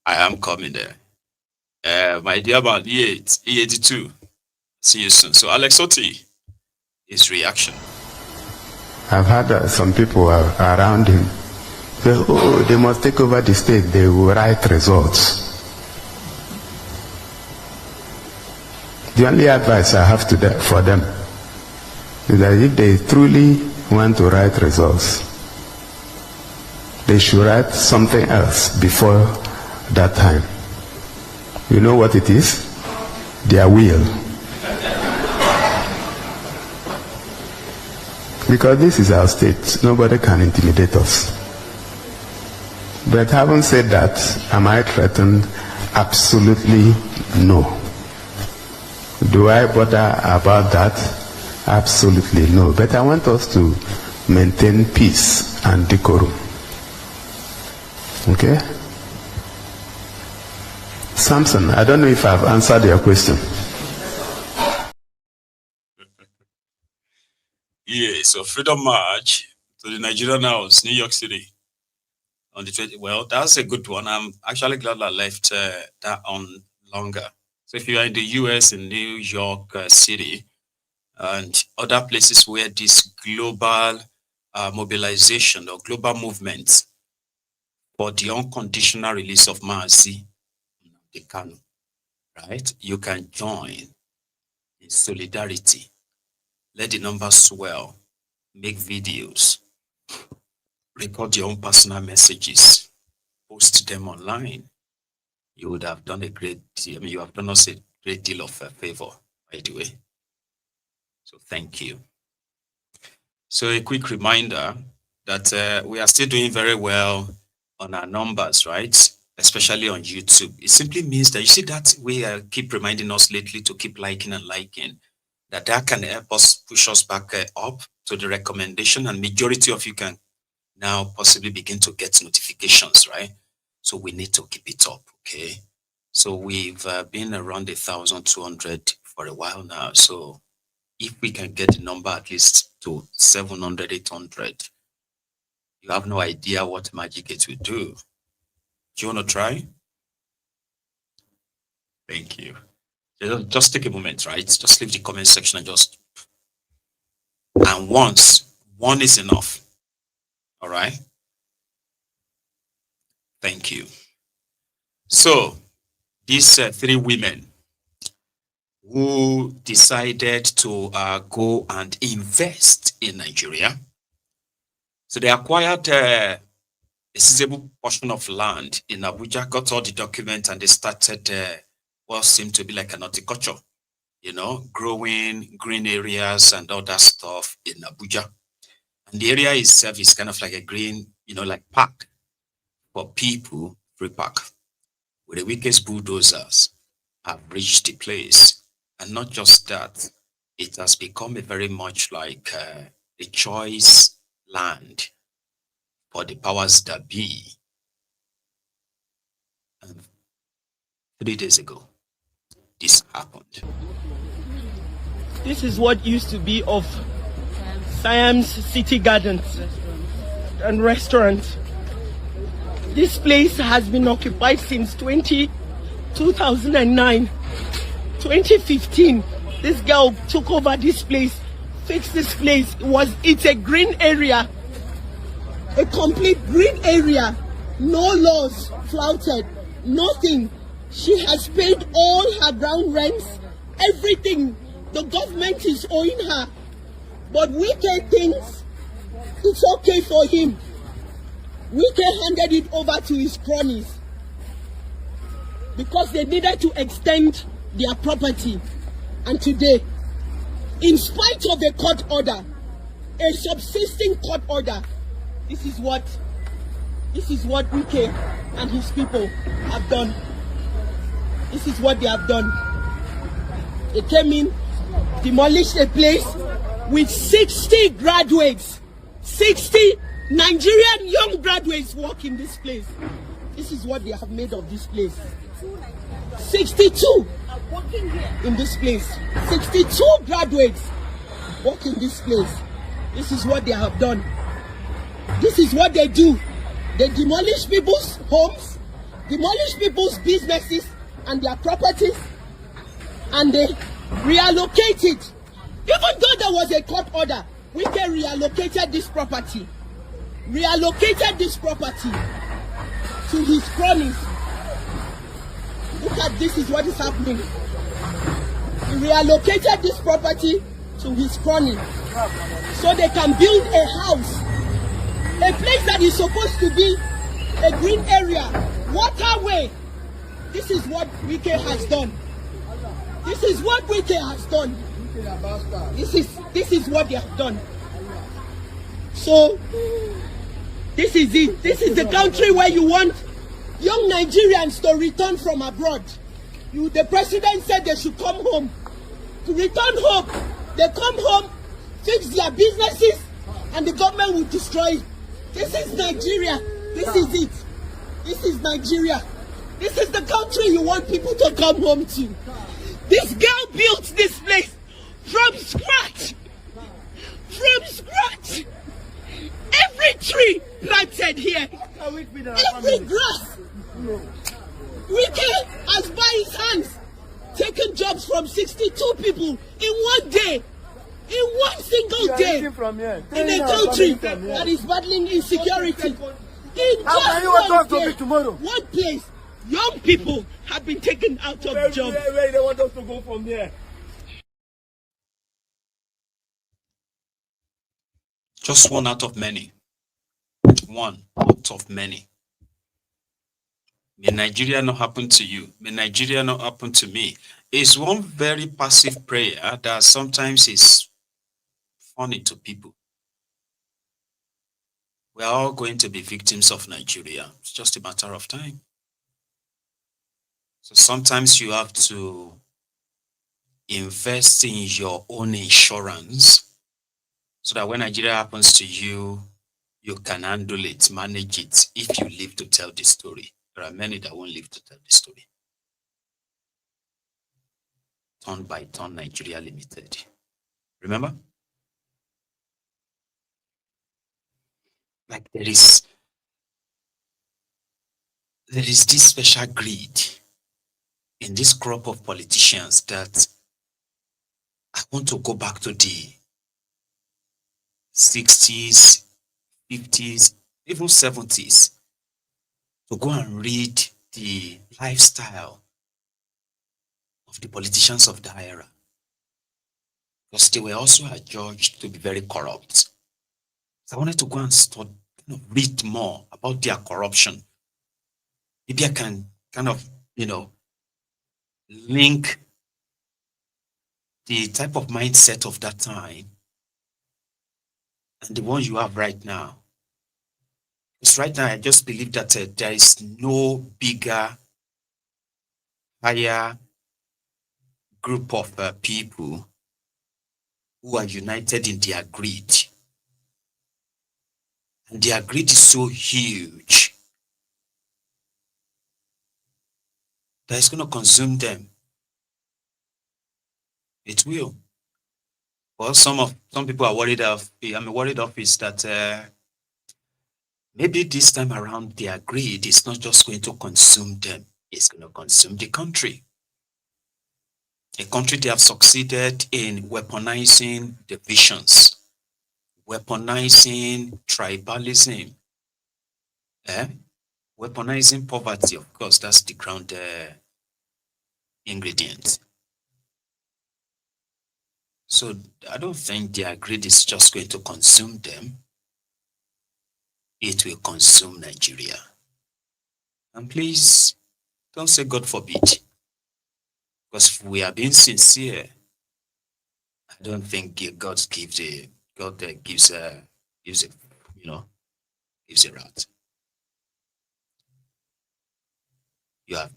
I am coming there. My dear man, E82. See you soon. So Alex Oti, his reaction. I've had some people around him say, oh, they must take over the state, they will write results. The only advice I have for them is that if they truly want to write results, they should write something else before that time. You know what it is? Their will. Because this is our state, nobody can intimidate us. But having said that, am I threatened? Absolutely no. Do I bother about that? Absolutely no. But I want us to maintain peace and decorum. Okay? Samson, I don't know if I've answered your question. Yeah, so Freedom March to the Nigerian House, New York City. On the 20th. Well, that's a good one. I'm actually glad I left that on longer. So if you are in the US, in New York City, and other places where this global mobilization or global movement for the unconditional release of Mazi Kanu, right? You can join in solidarity. Let the numbers swell. Make videos. Record your own personal messages. Post them online. You would have done a great deal. I mean, you have done us a great deal of favor, by the way. So thank you. So a quick reminder that we are still doing very well on our numbers, right? Especially on YouTube. It simply means that you see that we keep reminding us lately to keep liking and liking. That can help us push us back up to the recommendation, and majority of you can now possibly begin to get notifications, right? So we need to keep it up, okay? So we've been around 1,200 for a while now. So if we can get the number at least to 700, 800, you have no idea what magic it will do. Do you want to try? Thank you. Just take a moment, right? Just leave the comment section and once, one is enough. All right. Thank you. So these three women who decided to go and invest in Nigeria. So they acquired a sizable portion of land in Abuja, got all the documents, and they started what seemed to be like an horticulture, you know, growing green areas and all that stuff in Abuja. And the area itself is kind of like a green, you know, like park for people, free park, where the weakest bulldozers have reached the place. And not just that, it has become a very much like a choice land for the powers that be. And 3 days ago, this happened. This is what used to be of Siam's City Gardens and restaurant. This place has been occupied since 2009. 2015, this girl took over this place, fixed this place. It's a green area, a complete green area. No laws flouted, nothing. She has paid all her ground rents, everything. The government is owing her. But Wike thinks it's okay for him. Wike handed it over to his cronies because they needed to extend their property. And today, in spite of a court order, a subsisting court order, this is what Wike and his people have done. This is what they have done. They came in, demolished a place with 60 graduates, 60 Nigerian young graduates work in this place. This is what they have made of this place. 62 in this place. 62 graduates work in this place. This is what they have done. This is what they do. They demolish people's homes, demolish people's businesses, and their properties, and they reallocated. Even though there was a court order, Wike reallocated this property to his cronies. Look at this, is what is happening. He reallocated this property to his cronies so they can build a house, a place that is supposed to be a green area, waterway. This is what Wike has done. This is what Wike has done. This is what they have done. So this is it. This is the country where you want young Nigerians to return from abroad. The president said they should come home. To return home, they come home, fix their businesses, and the government will destroy it. This is Nigeria. This is it. This is Nigeria. This is the country you want people to come home to. This girl built this place from scratch. From scratch. Every tree planted here. Every grass. Wike has by his hands taken jobs from 62 people in one day. In one single day. In a country that is battling insecurity. In just one place, young people have been taken out of jobs. Where they want us to go from here? Just one out of many. One out of many. May Nigeria not happen to you. May Nigeria not happen to me. It's one very passive prayer that sometimes is funny to people. We are all going to be victims of Nigeria. It's just a matter of time. So sometimes you have to invest in your own insurance so that when Nigeria happens to you, you can handle it, manage it, if you live to tell the story. There are many that won't live to tell the story. Turn by Turn Nigeria Limited. Remember? Like there is this special greed in this crop of politicians that I want to go back to the 60s, 50s, even 70s to go and read the lifestyle of the politicians of that era. Because they were also adjudged to be very corrupt. So I wanted to go and study, read more about their corruption. Maybe I can kind of, link the type of mindset of that time and the one you have right now. Because right now, I just believe that there is no bigger, higher group of people who are united in their greed. And their greed is so huge that it's going to consume them. It will. Well, some people are worried of. I'm worried of is that maybe this time around their greed is not just going to consume them; it's going to consume the country. A country they have succeeded in weaponizing divisions, weaponizing tribalism, weaponizing poverty. Of course, that's the ground ingredient. So I don't think their greed is just going to consume them. It will consume Nigeria. And please, don't say God forbid. Because if we are being sincere, I don't think God gives a rat. You are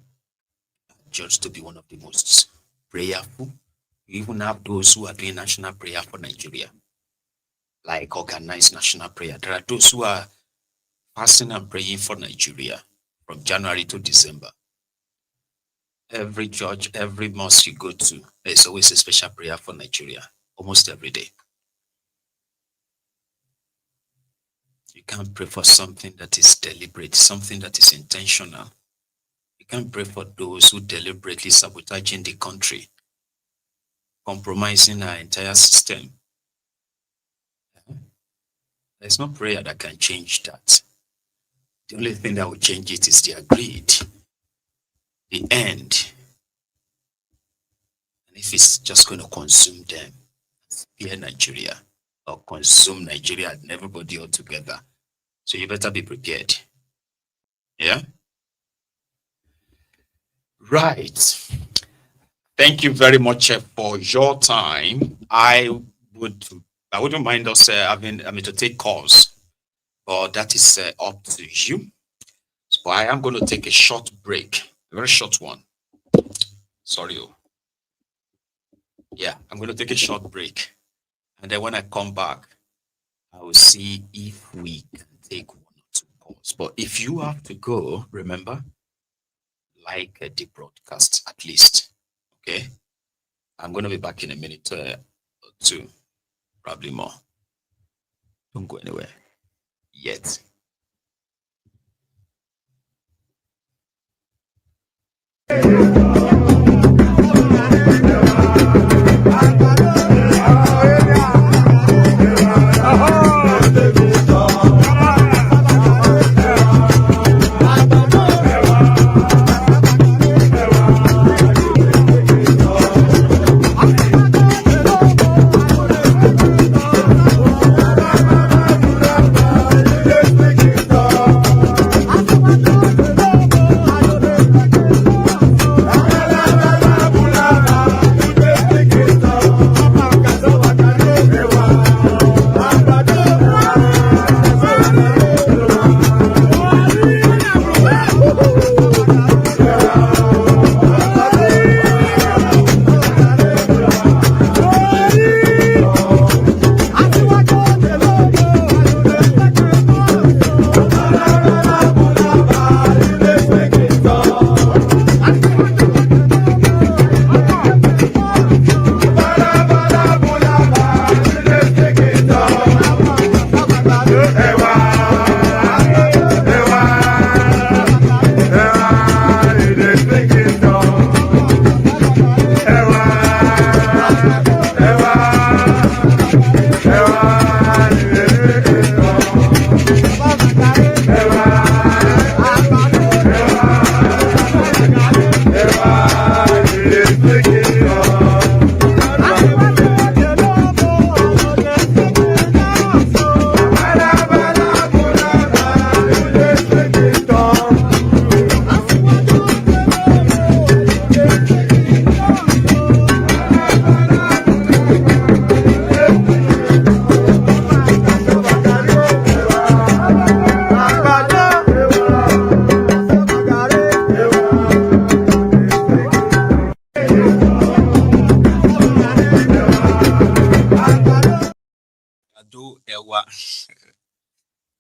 judged to be one of the most prayerful. You even have those who are doing national prayer for Nigeria, like organized national prayer. There are those who are fasting and praying for Nigeria from January to December. Every church, every mosque you go to, there's always a special prayer for Nigeria, almost every day. You can't pray for something that is deliberate, something that is intentional. You can't pray for those who deliberately sabotaging the country, compromising our entire system. There's no prayer that can change that. The only thing that will change it is their greed, the end. And if it's just going to consume them, spear Nigeria, or consume Nigeria and everybody all together. So you better be prepared. Yeah? Right. Thank you very much for your time. I wouldn't mind us having to take calls, but that is up to you. So I am going to take a short break, a very short one. Sorry. Yeah, I'm going to take a short break. And then when I come back, I will see if we can take one or two calls. But if you have to go, remember, like the broadcast at least. Okay? I'm going to be back in a minute or two, probably more. Don't go anywhere yet.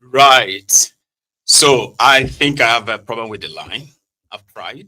Right. So I think I have a problem with the line. I've tried.